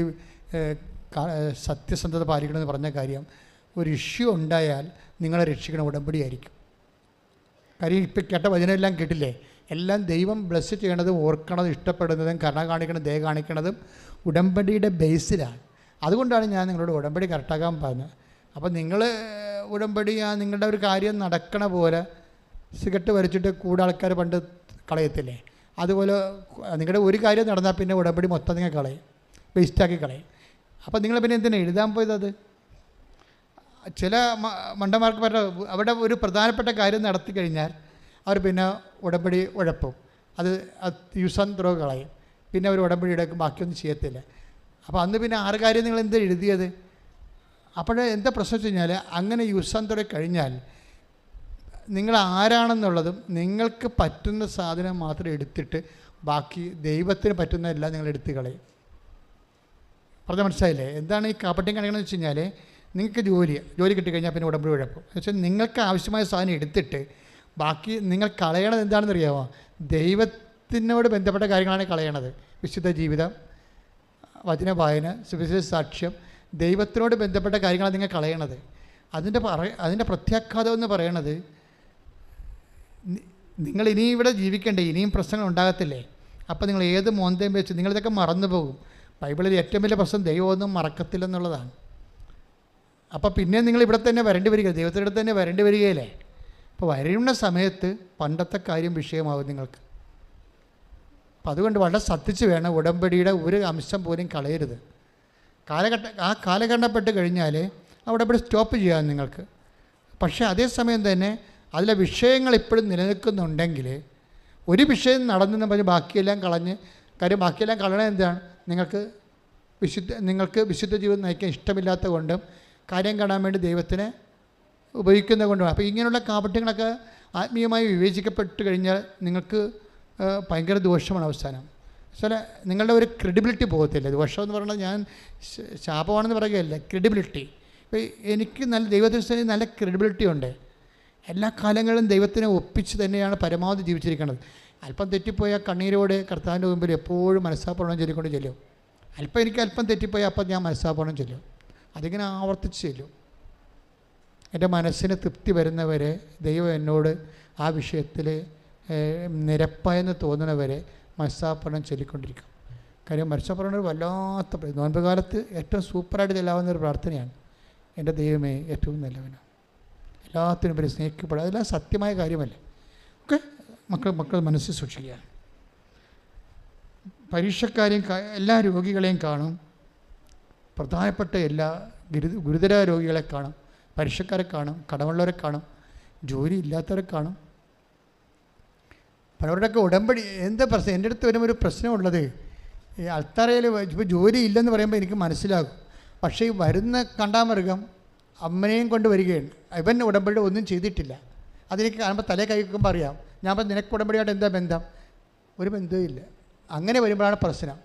സത്യസന്ധത പാലിക്കണമെന്ന് പറഞ്ഞ കാര്യം, ഒരു ഇഷ്യൂ ഉണ്ടായാൽ നിങ്ങളെ രക്ഷിക്കണ ഉടമ്പടിയായിരിക്കും. കാര്യം ഇപ്പം കേട്ട വചനമെല്ലാം കേട്ടില്ലേ, എല്ലാം ദൈവം ബ്ലെസ് ചെയ്യണതും ഓർക്കണതും ഇഷ്ടപ്പെടുന്നതും കരുണ കാണിക്കണതും ദയ കാണിക്കണതും ഉടമ്പടിയുടെ ബേസിലാണ്. അതുകൊണ്ടാണ് ഞാൻ നിങ്ങളോട് ഉടമ്പടി കറക്റ്റാക്കാൻ പറഞ്ഞത്. അപ്പോൾ നിങ്ങൾ ഉടമ്പടി നിങ്ങളുടെ ഒരു കാര്യം നടക്കണ പോലെ സിഗരറ്റ് വലിച്ചിട്ട് കൂടെ ആൾക്കാർ പണ്ട് കളയത്തില്ലേ, അതുപോലെ നിങ്ങളുടെ ഒരു കാര്യം നടന്നാൽ പിന്നെ ഉടമ്പടി മൊത്തം നിങ്ങൾ കളയും, വേസ്റ്റാക്കി കളയും. അപ്പോൾ നിങ്ങൾ പിന്നെ എന്തിനാണ് എഴുതാൻ പോയത്? ചില മണ്ടന്മാർക്ക് പറഞ്ഞ അവിടെ ഒരു പ്രധാനപ്പെട്ട കാര്യം നടത്തി കഴിഞ്ഞാൽ അവർ പിന്നെ ഉടമ്പടി ഉഴപ്പും, അത് യൂസ് ആൻഡ് ത്രോ കളയും, പിന്നെ അവർ ഉടമ്പടി എടുക്കും, ബാക്കിയൊന്നും ചെയ്യത്തില്ല. അപ്പോൾ അന്ന് പിന്നെ 6 കാര്യം നിങ്ങൾ എന്താ എഴുതിയത്? അപ്പോൾ എന്താ പ്രശ്നം വെച്ച് കഴിഞ്ഞാൽ അങ്ങനെ യൂസ് ആൻഡ് ത്രോ കഴിഞ്ഞാൽ നിങ്ങൾ ആരാണെന്നുള്ളതും നിങ്ങൾക്ക് പറ്റുന്ന സാധനം മാത്രം എടുത്തിട്ട് ബാക്കി ദൈവത്തിന് പറ്റുന്ന എല്ലാം നിങ്ങൾ എടുത്ത് കളയും. പറഞ്ഞാൽ മനസ്സിലായില്ലേ? എന്താണ് ഈ കാപ്പട്ടിങ് കാണിക്കണമെന്ന് വെച്ച് കഴിഞ്ഞാൽ, നിങ്ങൾക്ക് ജോലി കിട്ടിക്കഴിഞ്ഞാൽ പിന്നെ ഉടമ്പടി ഉഴപ്പും. എന്ന് വെച്ചാൽ നിങ്ങൾക്ക് ആവശ്യമായ സാധനം എടുത്തിട്ട് ബാക്കി നിങ്ങൾ കളയണത് എന്താണെന്ന് അറിയാമോ? ദൈവത്തിനോട് ബന്ധപ്പെട്ട കാര്യങ്ങളാണ് കളയണത്. വിശുദ്ധ ജീവിതം, വചന വായന, സുവിശേഷ സാക്ഷ്യം, ദൈവത്തിനോട് ബന്ധപ്പെട്ട കാര്യങ്ങളാണ് നിങ്ങൾ കളയണത്. അതിൻ്റെ പ്രത്യാഘാതം എന്ന് പറയണത്, നിങ്ങൾ ഇനിയും ഇവിടെ ജീവിക്കണ്ടേ, ഇനിയും പ്രശ്നങ്ങൾ ഉണ്ടാകത്തില്ലേ. അപ്പോൾ നിങ്ങൾ ഏത് മോന്തയും വെച്ച് നിങ്ങളിതൊക്കെ മറന്നു പോകും. ബൈബിളിൽ ഏറ്റവും വലിയ പ്രശ്നം ദൈവമൊന്നും മറക്കത്തില്ലെന്നുള്ളതാണ്. അപ്പോൾ പിന്നെ നിങ്ങൾ ഇവിടെ തന്നെ വരേണ്ടി വരിക, ദൈവത്തിൻ്റെ തന്നെ വരേണ്ടി വരികയില്ലേ. അപ്പോൾ വരുന്ന സമയത്ത് പണ്ടത്തെ കാര്യം വിഷയമാകും നിങ്ങൾക്ക്. അപ്പം അതുകൊണ്ട് വളരെ ശ്രദ്ധിച്ച് വേണം, ഉടമ്പടിയുടെ ഒരു അംശം പോലും കളയരുത്. കാലഘട്ടപ്പെട്ട് കഴിഞ്ഞാൽ ആ ഉടമ്പടി സ്റ്റോപ്പ് ചെയ്യാം നിങ്ങൾക്ക്. പക്ഷേ അതേസമയം തന്നെ അതിലെ വിഷയങ്ങൾ ഇപ്പോഴും നിലനിൽക്കുന്നുണ്ടെങ്കിൽ, ഒരു വിഷയം നടന്നെന്ന് പറഞ്ഞ് ബാക്കിയെല്ലാം കളഞ്ഞ്, കാര്യം ബാക്കിയെല്ലാം കളയണത് എന്താണ്? നിങ്ങൾക്ക് വിശുദ്ധ ജീവിതം നയിക്കാൻ ഇഷ്ടമില്ലാത്ത കൊണ്ടും കാര്യം കാണാൻ വേണ്ടി ദൈവത്തിനെ ഉപയോഗിക്കുന്നത് കൊണ്ടുമാണ്. അപ്പോൾ ഇങ്ങനെയുള്ള കാപട്യങ്ങളൊക്കെ ആത്മീയമായി വിവേചിക്കപ്പെട്ട് കഴിഞ്ഞാൽ നിങ്ങൾക്ക് ഭയങ്കര ദോഷമാണ് അവസാനം. ചില നിങ്ങളുടെ ഒരു ക്രെഡിബിലിറ്റി പോകത്തില്ല. ദോഷം എന്ന് പറയുന്നത് ഞാൻ ശാപമാണെന്ന് പറയുകയല്ല, ക്രെഡിബിലിറ്റി. ഇപ്പോൾ എനിക്ക് ദൈവത്തിന് നല്ല ക്രെഡിബിലിറ്റി ഉണ്ട്. എല്ലാ കാലങ്ങളിലും ദൈവത്തിനെ ഒപ്പിച്ച് തന്നെയാണ് പരമാവധി ജീവിച്ചിരിക്കുന്നത്. അല്പം തെറ്റിപ്പോയാൽ കണ്ണീരോടെ കർത്താവിൻ്റെ മുമ്പിൽ എപ്പോഴും മനസ്സാപ്പണം ചൊല്ലിക്കൊണ്ട് ചെല്ലും. എനിക്ക് അല്പം തെറ്റിപ്പോയാൽ അപ്പം ഞാൻ മനസ്സാപ്പണം ചൊല്ലും. അതിങ്ങനെ ആവർത്തിച്ച് ചെല്ലും. എൻ്റെ മനസ്സിന് തൃപ്തി വരുന്നവരെ ദൈവം എന്നോട് ആ വിഷയത്തിൽ നിരപ്പായെന്ന് തോന്നുന്നവരെ മനസ്സാപ്പണം ചൊല്ലിക്കൊണ്ടിരിക്കും. കാര്യം മനസ്സാപ്പണം ഒരു വല്ലാത്ത നോൻപ് കാലത്ത് ഏറ്റവും സൂപ്പറായിട്ട് ചെല്ലാവുന്ന ഒരു പ്രാർത്ഥനയാണ്. എൻ്റെ ദൈവമേ ഏറ്റവും നല്ലവനാണ്, എല്ലാത്തിനും പേര് സ്നേഹിക്കപ്പെടുക. അതെല്ലാം സത്യമായ കാര്യമല്ലേ. ഒക്കെ മക്കൾ മനസ്സിൽ സൂക്ഷിക്കുക. പരീക്ഷക്കാരെയും എല്ലാ രോഗികളെയും കാണും, പ്രധാനപ്പെട്ട എല്ലാ ഗുരുതര രോഗികളെ കാണും, പരീക്ഷക്കാരെ കാണും, കടമുള്ളവരെ കാണും, ജോലി ഇല്ലാത്തവരെ കാണും. പലരുടെയൊക്കെ ഉടമ്പടി എന്താ പ്രശ്നം? എൻ്റെ അടുത്ത് വരുമ്പോൾ ഒരു പ്രശ്നമുള്ളത്, ഈ അൾത്താരയിൽ ഇപ്പോൾ ജോലി ഇല്ലെന്ന് പറയുമ്പോൾ എനിക്ക് മനസ്സിലാകും. പക്ഷേ ഈ വരുന്ന കണ്ടാമൃഗം അമ്മനെയും കൊണ്ട് വരികയാണ്. ഇവൻ ഉടമ്പടി ഒന്നും ചെയ്തിട്ടില്ല. അതെനിക്ക് കാണുമ്പോൾ തലേ കൈ വെക്കുമ്പോൾ അറിയാം. ഞാൻ പറഞ്ഞു, നിനക്ക് ഉടമ്പടിയായിട്ട് എന്താ ബന്ധം? ഒരു ബന്ധവും ഇല്ല. അങ്ങനെ വരുമ്പോഴാണ് പ്രശ്നം.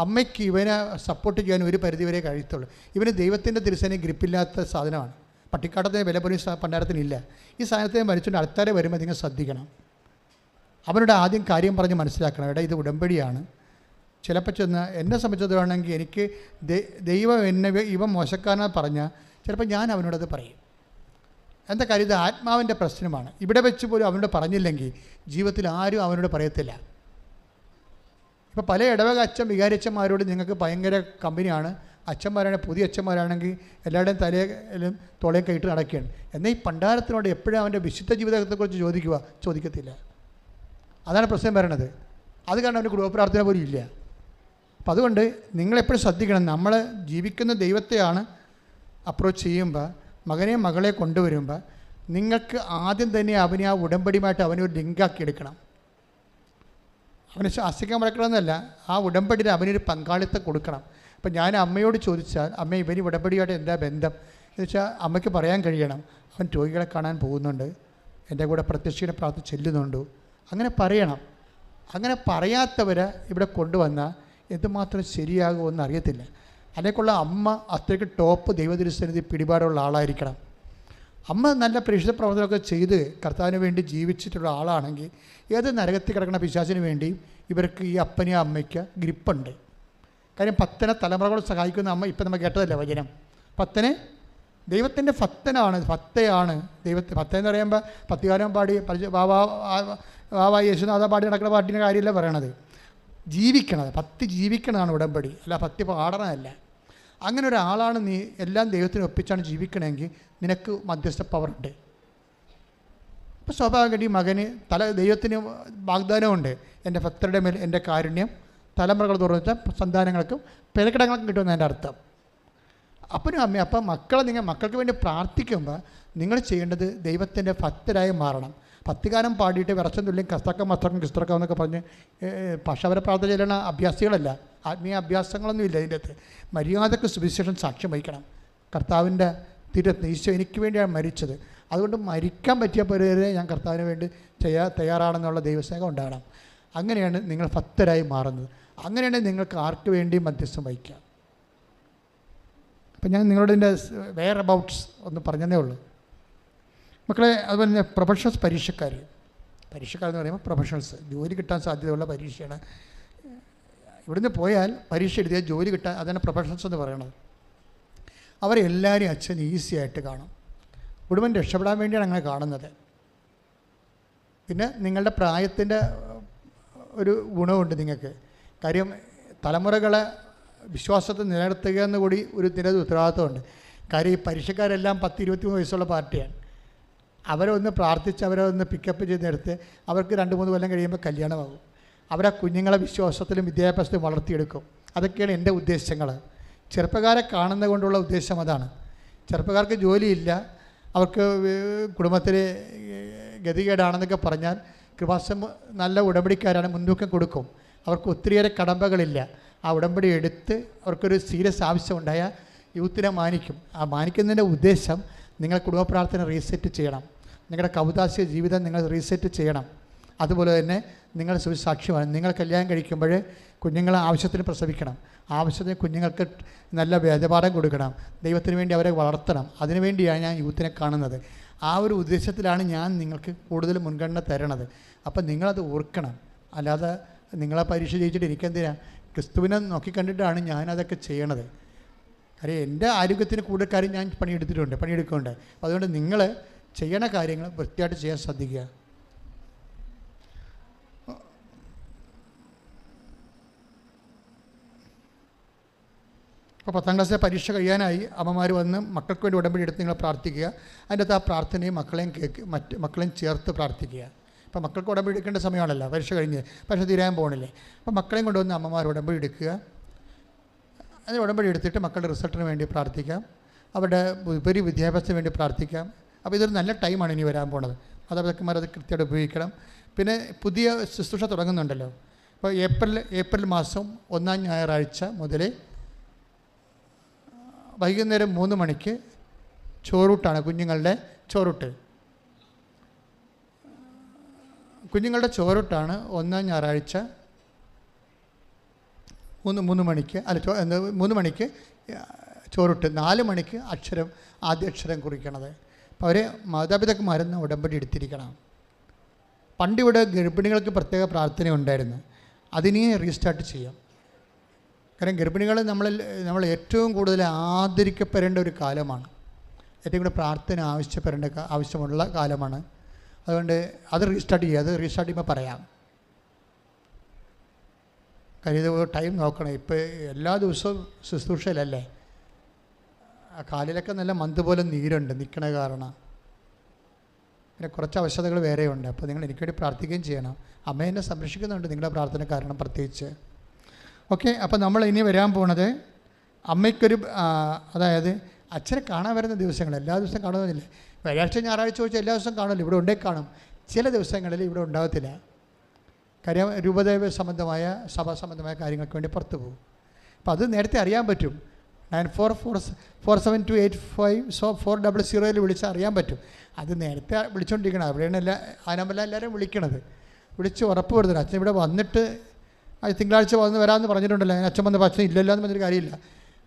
അമ്മയ്ക്ക് ഇവനെ സപ്പോർട്ട് ചെയ്യാൻ ഒരു പരിധിവരെ കഴിയത്തുള്ളൂ. ഇവന് ദൈവത്തിൻ്റെ തിരുസേനയും ഗ്രിപ്പില്ലാത്ത സാധനമാണ്. പട്ടിക്കാട്ടത്തിന് വില പോലും പണ്ടാരത്തിനില്ല. ഈ സാധനത്തെ മരിച്ചുകൊണ്ട് ആൾക്കാരെ വരുമ്പോൾ നിങ്ങൾ ശ്രദ്ധിക്കണം. അവനോട് ആദ്യം കാര്യം പറഞ്ഞ് മനസ്സിലാക്കണം, എടാ ഇത് ഉടമ്പടിയാണ്. ചിലപ്പോൾ ചെന്ന് എന്നെ സംബന്ധിച്ചിടത്തോളാണെങ്കിൽ എനിക്ക് ദൈവം എന്നെ ഇവൻ മോശക്കാരനെന്ന് പറഞ്ഞാൽ ചിലപ്പോൾ ഞാൻ അവനോടത് പറയും. എന്താ കാര്യം? ഇത് ആത്മാവിൻ്റെ പ്രശ്നമാണ്. ഇവിടെ വെച്ച് പോലും അവനോട് പറഞ്ഞില്ലെങ്കിൽ ജീവിതത്തിൽ ആരും അവനോട് പറയത്തില്ല. ഇപ്പോൾ പല ഇടവക അച്ഛൻ വികാരിച്ചന്മാരോട് നിങ്ങൾക്ക് ഭയങ്കര കമ്പനിയാണ്, അച്ഛന്മാരാണെങ്കിൽ പുതിയ അച്ഛന്മാരാണെങ്കിൽ എല്ലാവരുടെയും തലയിലും തോളയും കൈയിട്ട് നടക്കുകയാണ്. എന്നാൽ ഈ പണ്ടാരത്തിനോട് എപ്പോഴും അവൻ്റെ വിശുദ്ധ ജീവിതത്തെക്കുറിച്ച് ചോദിക്കത്തില്ല. അതാണ് പ്രശ്നം വരണത്. അത് കാരണം അവൻ്റെ കുടുംബപ്രാർത്ഥന പോലും ഇല്ല. അപ്പം അതുകൊണ്ട് നിങ്ങളെപ്പോഴും ശ്രദ്ധിക്കണം. നമ്മൾ ജീവിക്കുന്ന ദൈവത്തെയാണ് അപ്രോച്ച് ചെയ്യുമ്പോൾ, മകനെയും മകളെ കൊണ്ടുവരുമ്പോൾ നിങ്ങൾക്ക് ആദ്യം തന്നെ അവനെ ആ ഉടമ്പടിയുമായിട്ട് അവനെ ഒരു ലിങ്കാക്കി എടുക്കണം. അവനെ ശാസിക്കാൻ വളർക്കണമെന്നല്ല, ആ ഉടമ്പടിയിൽ അവനൊരു പങ്കാളിത്തം കൊടുക്കണം. അപ്പം ഞാൻ അമ്മയോട് ചോദിച്ചാൽ, അമ്മ ഇവന് ഉടമ്പടിയായിട്ട് എന്താ ബന്ധം എന്ന് വെച്ചാൽ അമ്മയ്ക്ക് പറയാൻ കഴിയണം. അവൻ രോഗികളെ കാണാൻ പോകുന്നുണ്ട്, എൻ്റെ കൂടെ പ്രത്യക്ഷീനെ പ്രാർത്ഥന ചെല്ലുന്നുണ്ട്, അങ്ങനെ പറയണം. അങ്ങനെ പറയാത്തവരെ ഇവിടെ കൊണ്ടുവന്നാൽ എന്തുമാത്രം ശരിയാകുമെന്ന് അറിയത്തില്ല. അതിലേക്കുള്ള അമ്മ അത്രയ്ക്ക് ടോപ്പ് ദൈവതിരുസന്നിധി പിടിപാടുള്ള ആളായിരിക്കണം. അമ്മ നല്ല പരിശുദ്ധ പ്രവർത്തനമൊക്കെ ചെയ്ത് കർത്താവിന് വേണ്ടി ജീവിച്ചിട്ടുള്ള ആളാണെങ്കിൽ ഏത് നരകത്തിൽ കിടക്കുന്ന പിശാചിന് വേണ്ടിയും ഇവർക്ക് ഈ അപ്പനെയും അമ്മയ്ക്ക് ഗ്രിപ്പുണ്ട്. കാര്യം 10 തലമുറകൾ സഹായിക്കുന്ന അമ്മ ഇപ്പം നമ്മൾ കേട്ടതല്ല വചനം. 10 ദൈവത്തിൻ്റെ ഭക്തനാണ്, ഭക്തയാണ് ദൈവത്തെ. ഭക്ത എന്ന് പറയുമ്പോൾ പത്തുകാലം പാടി വാവാ യേശുനാഥ പാടി നടക്കുന്ന പാട്ടിൻ്റെ കാര്യമല്ല പറയണത്. ജീവിക്കണത്, ഭക്തി ജീവിക്കണതാണ് ഉടമ്പടി, അല്ല ഭക്തി പാടണമല്ല. അങ്ങനെ ഒരാളാണ് നീ. എല്ലാം ദൈവത്തിന് ഒപ്പിച്ചാണ് ജീവിക്കണമെങ്കിൽ നിനക്ക് മധ്യസ്ഥ പവറുണ്ട്. ഇപ്പോൾ സ്വാഭാവികമായിട്ട് ഈ മകന് ദൈവത്തിന് വാഗ്ദാനമുണ്ട്, എൻ്റെ ഭക്തരുടെ മേൽ എൻ്റെ കാരുണ്യം തലമുറകൾ തുറന്ന സന്താനങ്ങൾക്കും പേരക്കിടങ്ങൾക്കും കിട്ടുമെന്ന് എൻ്റെ അർത്ഥം. അപ്പനും അമ്മയും അപ്പം മക്കൾക്ക് വേണ്ടി പ്രാർത്ഥിക്കുമ്പോൾ നിങ്ങൾ ചെയ്യേണ്ടത് ദൈവത്തിൻ്റെ ഭക്തരായി മാറണം. ഭക്തിഗാനം പാടിയിട്ട് വിറച്ചും തുല്യം ക്രിസ്തക്കം എന്നൊക്കെ പറഞ്ഞ് ഭാഷാപര പ്രാർത്ഥന ചെല്ലുന്ന അഭ്യാസികളല്ല, ആത്മീയ അഭ്യാസങ്ങളൊന്നും ഇല്ല ഇതിൻ്റെ അകത്ത്. മര്യാദക്ക് സുവിശേഷം സാക്ഷ്യം വഹിക്കണം. കർത്താവിൻ്റെ ഈശോ എനിക്ക് വേണ്ടിയാണ് മരിച്ചത്, അതുകൊണ്ട് മരിക്കാൻ പറ്റിയ പരിവരെ ഞാൻ കർത്താവിന് വേണ്ടി തയ്യാറാണെന്നുള്ള ദൈവസ്നേഹം ഉണ്ടാകണം. അങ്ങനെയാണ് നിങ്ങൾ ഭക്തരായി മാറുന്നത്. അങ്ങനെയാണ് നിങ്ങൾക്ക് ആർക്ക് വേണ്ടി മധ്യസ്ഥം വഹിക്കാം. അപ്പം ഞാൻ നിങ്ങളോട് ഇതിൻ്റെ വെയർ അബൌട്ട്സ് ഒന്ന് പറഞ്ഞതേ ഉള്ളൂ മക്കളെ. അതുപോലെ തന്നെ പ്രൊഫഷണൽസ്, പരീക്ഷക്കാരെന്ന് പറയുമ്പോൾ പ്രൊഫഷണൽസ്, ജോലി കിട്ടാൻ സാധ്യതയുള്ള പരീക്ഷയാണ്. ഇവിടുന്ന് പോയാൽ പരീക്ഷ എഴുതിയാൽ ജോലി കിട്ടാൻ, അതാണ് പ്രൊഫഷണൽസ് എന്ന് പറയുന്നത്. അവരെല്ലാവരും അച്ഛൻ ഈസി ആയിട്ട് കാണും. കുടുംബം രക്ഷപ്പെടാൻ വേണ്ടിയാണ് അങ്ങനെ കാണുന്നത്. പിന്നെ നിങ്ങളുടെ പ്രായത്തിൻ്റെ ഒരു ഗുണമുണ്ട് നിങ്ങൾക്ക്. കാര്യം തലമുറകളെ വിശ്വാസത്തെ നിലനിർത്തുക എന്നുകൂടി ഒരു ഉത്തരവാദിത്വമുണ്ട്. കാര്യം ഈ പരീക്ഷക്കാരെല്ലാം 10-23 വയസ്സുള്ള പാർട്ടിയാണ്. അവരൊന്ന് പ്രാർത്ഥിച്ച് അവരൊന്ന് പിക്കപ്പ് ചെയ്തെടുത്ത് അവർക്ക് 2-3 കൊല്ലം കഴിയുമ്പോൾ കല്യാണമാകും. അവരെ കുഞ്ഞുങ്ങളെ വിശ്വാസത്തിലും വിദ്യാഭ്യാസത്തിലും വളർത്തിയെടുക്കും. അതൊക്കെയാണ് എൻ്റെ ഉദ്ദേശങ്ങൾ. ചെറുപ്പക്കാരെ കാണുന്നത് കൊണ്ടുള്ള ഉദ്ദേശം അതാണ്. ചെറുപ്പക്കാർക്ക് ജോലിയില്ല, അവർക്ക് കുടുംബത്തിൽ ഗതികേടാണെന്നൊക്കെ പറഞ്ഞാൽ കൃപാസം നല്ല ഉടമ്പടിക്കാരാണ്, മുൻതൂക്കം കൊടുക്കും. അവർക്ക് ഒത്തിരിയേറെ കടമ്പകളില്ല. ആ ഉടമ്പടി എടുത്ത് അവർക്കൊരു സീരിയസ് ആവശ്യമുണ്ടായാൽ യൂത്തിനെ മാനിക്കും. ആ മാനിക്കുന്നതിൻ്റെ ഉദ്ദേശം നിങ്ങൾ കുടുംബ പ്രാർത്ഥന റീസെറ്റ് ചെയ്യണം, നിങ്ങളുടെ കൗതാസ്യ ജീവിതം നിങ്ങൾ റീസെറ്റ് ചെയ്യണം. അതുപോലെ തന്നെ നിങ്ങൾ സുവിസാക്ഷ്യമാണ്. നിങ്ങൾ കല്യാണം കഴിക്കുമ്പോൾ കുഞ്ഞുങ്ങളെ ആവശ്യത്തിന് പ്രസവിക്കണം, ആവശ്യത്തിന് കുഞ്ഞുങ്ങൾക്ക് നല്ല വേദപാഠം കൊടുക്കണം, ദൈവത്തിന് വേണ്ടി അവരെ വളർത്തണം. അതിനുവേണ്ടിയാണ് ഞാൻ യൂത്തിനെ കാണുന്നത്. ആ ഒരു ഉദ്ദേശത്തിലാണ് ഞാൻ നിങ്ങൾക്ക് കൂടുതൽ മുൻഗണന തരണത്. അപ്പം നിങ്ങളത് ഓർക്കണം. അല്ലാതെ നിങ്ങളെ പരീക്ഷ ജയിച്ചിട്ട് എനിക്കെന്തിനാ, ക്രിസ്തുവിനെ നോക്കിക്കണ്ടിട്ടാണ് ഞാനതൊക്കെ ചെയ്യണത്. കാര്യം എൻ്റെ ആരോഗ്യത്തിന് കൂടുതൽ കാര്യം ഞാൻ പണിയെടുക്കുന്നുണ്ട്. അപ്പോൾ അതുകൊണ്ട് നിങ്ങൾ ചെയ്യണ കാര്യങ്ങൾ വൃത്തിയായിട്ട് ചെയ്യാൻ ശ്രദ്ധിക്കുക. അപ്പോൾ 10ാം ക്ലാസ്സിലെ പരീക്ഷ കഴിയാനായി അമ്മമാർ വന്ന് മക്കൾക്ക് വേണ്ടി ഉടമ്പടി എടുത്ത് നിങ്ങൾ പ്രാർത്ഥിക്കുക. അതിൻ്റെ അകത്ത് ആ പ്രാർത്ഥനയും മക്കളെയും ചേർത്ത് പ്രാർത്ഥിക്കുക. ഇപ്പോൾ മക്കൾക്ക് ഉടമ്പടി എടുക്കേണ്ട സമയമാണല്ലോ, പരീക്ഷ കഴിഞ്ഞ് പരീക്ഷ തീരാൻ പോകണില്ലേ. അപ്പോൾ മക്കളെയും കൊണ്ടുവന്ന് അമ്മമാർ ഉടമ്പടി എടുക്കുക. അതിന് ഉടമ്പടി എടുത്തിട്ട് മക്കളുടെ റിസൾട്ടിന് വേണ്ടി പ്രാർത്ഥിക്കാം, അവരുടെ ഉപരി വിദ്യാഭ്യാസത്തിന് വേണ്ടി പ്രാർത്ഥിക്കാം. അപ്പോൾ ഇതൊരു നല്ല ടൈമാണ് ഇനി വരാൻ പോണത്. മാതാപിതാക്കന്മാർ അത് കൃത്യമായിട്ട് ഉപയോഗിക്കണം. പിന്നെ പുതിയ ശുശ്രൂഷ തുടങ്ങുന്നുണ്ടല്ലോ. ഇപ്പോൾ ഏപ്രിൽ മാസം 1-ാം ഞായറാഴ്ച മുതൽ വൈകുന്നേരം 3 മണിക്ക് ചോറൂട്ടാണ്, കുഞ്ഞുങ്ങളുടെ ചോറൂട്ട്. കുഞ്ഞുങ്ങളുടെ ചോറൂട്ടാണ് 1-ാം ഞായറാഴ്ച 3 മണിക്ക് 3 മണിക്ക് ചോറൂട്ട്, 4 മണിക്ക് ആദ്യ അക്ഷരം കുറിക്കണത്. അപ്പോൾ അവർ മാതാപിതാക്കന്മാരെന്ന് ഉടമ്പടി എടുത്തിരിക്കണം. പണ്ടിവിടെ ഗർഭിണികൾക്ക് പ്രത്യേക പ്രാർത്ഥന ഉണ്ടായിരുന്നു, അതിനെ റീസ്റ്റാർട്ട് ചെയ്യാം. കാരണം ഗർഭിണികൾ നമ്മൾ ഏറ്റവും കൂടുതൽ ആദരിക്കപ്പെടേണ്ട ഒരു കാലമാണ്, ഏറ്റവും കൂടുതൽ പ്രാർത്ഥന ആവശ്യമുള്ള കാലമാണ്. അതുകൊണ്ട് അത് റീസ്റ്റാർട്ട് ചെയ്യുക. അത് റീസ്റ്റാർട്ട് ചെയ്യുമ്പോൾ പറയാം. കാര്യം ടൈം നോക്കണം. ഇപ്പോൾ എല്ലാ ദിവസവും ശുശ്രൂഷയിലല്ലേ, ആ കാലിലൊക്കെ നല്ല മന്ത് പോലെ നീരുണ്ട് നിൽക്കണ കാരണം. പിന്നെ കുറച്ച് അവശതകൾ വേറെയുണ്ട്. അപ്പോൾ നിങ്ങൾ എനിക്ക് വേണ്ടി പ്രാർത്ഥിക്കുകയും ചെയ്യണം. അമ്മ എന്നെ സംരക്ഷിക്കുന്നുണ്ട് നിങ്ങളുടെ പ്രാർത്ഥന കാരണം പ്രത്യേകിച്ച്. ഓക്കെ, അപ്പോൾ നമ്മൾ ഇനി വരാൻ പോണത് അമ്മയ്ക്കൊരു അതായത് അച്ഛനെ കാണാൻ വരുന്ന ദിവസങ്ങൾ എല്ലാ ദിവസവും കാണുന്നില്ല. വ്യാഴാഴ്ച ഞായറാഴ്ച ചോദിച്ചാൽ എല്ലാ ദിവസവും കാണില്ല, ഇവിടെ ഉണ്ടേ കാണും. ചില ദിവസങ്ങളിൽ ഇവിടെ ഉണ്ടാകത്തില്ല. കാര്യം രൂപദേവ സംബന്ധമായ സഭാ സംബന്ധമായ കാര്യങ്ങൾക്ക് വേണ്ടി പുറത്തു പോകും. അപ്പോൾ അത് നേരത്തെ അറിയാൻ പറ്റും. 9447285400 വിളിച്ചാൽ അറിയാൻ പറ്റും. അത് നേരത്തെ വിളിച്ചുകൊണ്ടിരിക്കണം. അവിടെയാണ് എല്ലാവരും വിളിക്കണത്. വിളിച്ച് ഉറപ്പ് വരുന്നത് അച്ഛൻ ഇവിടെ വന്നിട്ട് തിങ്കളാഴ്ച വരാമെന്ന് പറഞ്ഞിട്ടുണ്ടല്ലോ. അച്ഛൻ വന്നപ്പോൾ അച്ഛൻ ഇല്ലല്ലോ എന്ന് പറഞ്ഞൊരു കാര്യമില്ല.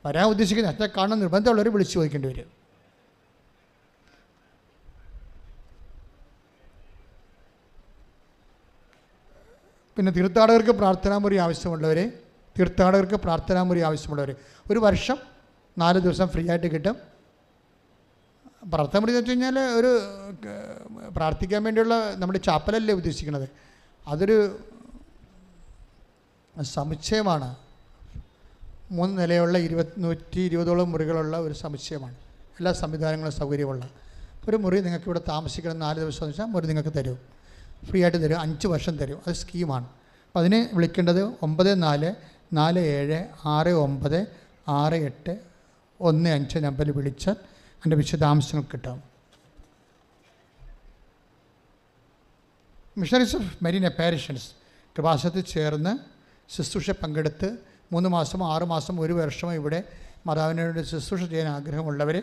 വരാൻ ഉദ്ദേശിക്കുന്നത് അച്ഛനെ കാണാൻ നിർബന്ധമുള്ളവർ വിളിച്ച് ചോദിക്കേണ്ടി വരും. പിന്നെ തീർത്ഥാടകർക്ക് പ്രാർത്ഥനാമുറി ആവശ്യമുള്ളവർ ഒരു വർഷം 4 ദിവസം ഫ്രീ ആയിട്ട് കിട്ടും. പ്രാർത്ഥനാമുറി എന്ന് വെച്ച് കഴിഞ്ഞാൽ ഒരു പ്രാർത്ഥിക്കാൻ വേണ്ടിയുള്ള നമ്മുടെ ചാപ്പലല്ലേ ഉദ്ദേശിക്കുന്നത്. അതൊരു സമുച്ചയമാണ്. 3 നിലയുള്ള 120ഓളം മുറികളുള്ള ഒരു സമുച്ചയമാണ്. എല്ലാ സംവിധാനങ്ങളും സൗകര്യമുള്ള ഒരു മുറി നിങ്ങൾക്ക് ഇവിടെ താമസിക്കണം 4 ദിവസം എന്ന് വെച്ചാൽ മുറി നിങ്ങൾക്ക് തരും, ഫ്രീ ആയിട്ട് തരും, 5 വർഷം തരും. അത് സ്കീമാണ്. അപ്പോൾ അതിന് വിളിക്കേണ്ടത് 9447696815 നമ്പറിൽ വിളിച്ചാൽ അതിൻ്റെ വിശദാംശങ്ങൾ കിട്ടും. മിഷണറീസ് ഓഫ് മെരീൻ അപ്പാരിഷൻസ് കൃപാസനത്തിൽ ചേർന്ന് ശുശ്രൂഷ പങ്കെടുത്ത് 3 മാസമോ 6 മാസമോ 1 വർഷമോ ഇവിടെ മാതാവിനോട് ശുശ്രൂഷ ചെയ്യാൻ ആഗ്രഹമുള്ളവർ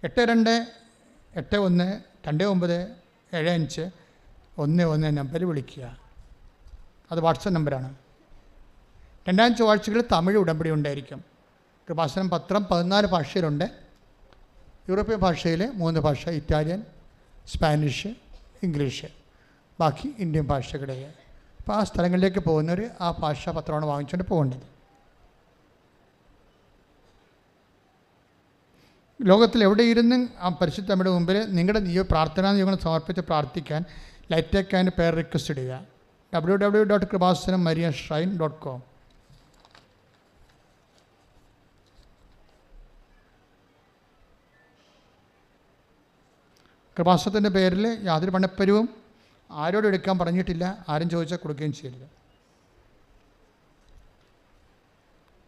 8221297511 നമ്പറിൽ വിളിക്കുക. അത് വാട്സപ്പ് നമ്പറാണ്. 2 ചൊവ്വാഴ്ചകളിൽ തമിഴ് ഉടമ്പടി ഉണ്ടായിരിക്കും. കൃപാസനം പത്രം 14 ഭാഷയിലുണ്ട്. യൂറോപ്യൻ ഭാഷയിൽ 3 ഭാഷ, ഇറ്റാലിയൻ, സ്പാനിഷ്, ഇംഗ്ലീഷ്, ബാക്കി ഇന്ത്യൻ ഭാഷകളിൽ. അപ്പോൾ ആ സ്ഥലങ്ങളിലേക്ക് പോകുന്നവർ ആ ഭാഷാ പത്രമാണ് വാങ്ങിച്ചുകൊണ്ട് പോകേണ്ടത്. ലോകത്തിൽ എവിടെ ഇരുന്നും ആ പരിശുദ്ധ അമ്മയുടെ മുമ്പിൽ നിങ്ങളുടെ പ്രാർത്ഥനാ നിയോഗങ്ങൾ സമർപ്പിച്ച് പ്രാർത്ഥിക്കാൻ ലൈറ്റേക്ക് ആൻഡ് പേർ റിക്വസ്റ്റ് ഇടുക. www.kripasanamariashrine.com. കൃപാസനത്തിൻ്റെ പേരിൽ യാതൊരു പണപ്പരവും ആരോടും എടുക്കാൻ പറഞ്ഞിട്ടില്ല. ആരും ചോദിച്ചാൽ കൊടുക്കുകയും ചെയ്യില്ല.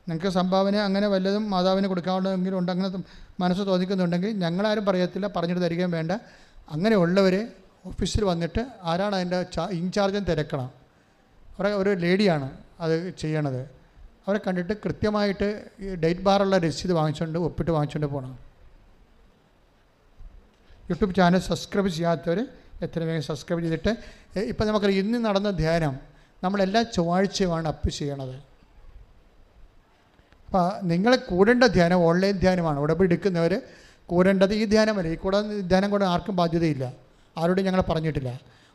നിങ്ങൾക്ക് സംഭാവന അങ്ങനെ വല്ലതും മാതാവിന് കൊടുക്കാനുണ്ടെങ്കിലും ഉണ്ട്, അങ്ങനെ മനസ്സ് തോന്നിക്കുന്നുണ്ടെങ്കിൽ ഞങ്ങളാരും പറയത്തില്ല, പറഞ്ഞിട്ട് തരികയും വേണ്ട. അങ്ങനെയുള്ളവർ ഓഫീസിൽ വന്നിട്ട് ആരാണ് അതിൻ്റെ ഇൻചാർജും തിരക്കണം. ഒരു ലേഡിയാണ് അത് ചെയ്യണത്. അവരെ കണ്ടിട്ട് കൃത്യമായിട്ട് ഈ ഡേറ്റ് ബാറുള്ള രസീത് വാങ്ങിച്ചുകൊണ്ട് ഒപ്പിട്ട് വാങ്ങിച്ചുകൊണ്ട് പോകണം. യൂട്യൂബ് ചാനൽ സബ്സ്ക്രൈബ് ചെയ്യാത്തവർ എത്ര വേഗം സബ്സ്ക്രൈബ് ചെയ്തിട്ട് ഇപ്പം നമുക്കറിയാം ഇന്ന് നടന്ന ധ്യാനം നമ്മളെല്ലാ ചൊവ്വാഴ്ചയുമാണ് അപ്പ് ചെയ്യണത്. അപ്പോൾ നിങ്ങൾ കൂടേണ്ട ധ്യാനം ഓൺലൈൻ ധ്യാനമാണ്. ഉടമ്പടി എടുക്കുന്നവർ കൂടേണ്ടത് ഈ ധ്യാനമല്ല. ഈ ധ്യാനം കൂടെ ആർക്കും ബാധ്യതയില്ല, ആരോടും ഞങ്ങൾ പറഞ്ഞിട്ടില്ല.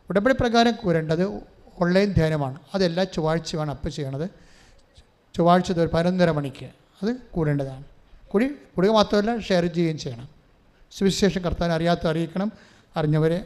ഉടമ്പടി പ്രകാരം കൂടേണ്ടത് ഓൺലൈൻ ധ്യാനമാണ്. അതെല്ലാ ചൊവ്വാഴ്ചയുമാണ് അപ്പ് ചെയ്യണത്. ചൊവ്വാഴ്ച 11:30 മണിക്ക് അത് കൂടേണ്ടതാണ്. കൂടുക മാത്രമല്ല ഷെയർ ചെയ്യുകയും ചെയ്യണം. സുവിശേഷം കർത്താവിനെ അറിയാത്ത അറിയിക്കണം, അറിഞ്ഞവരെ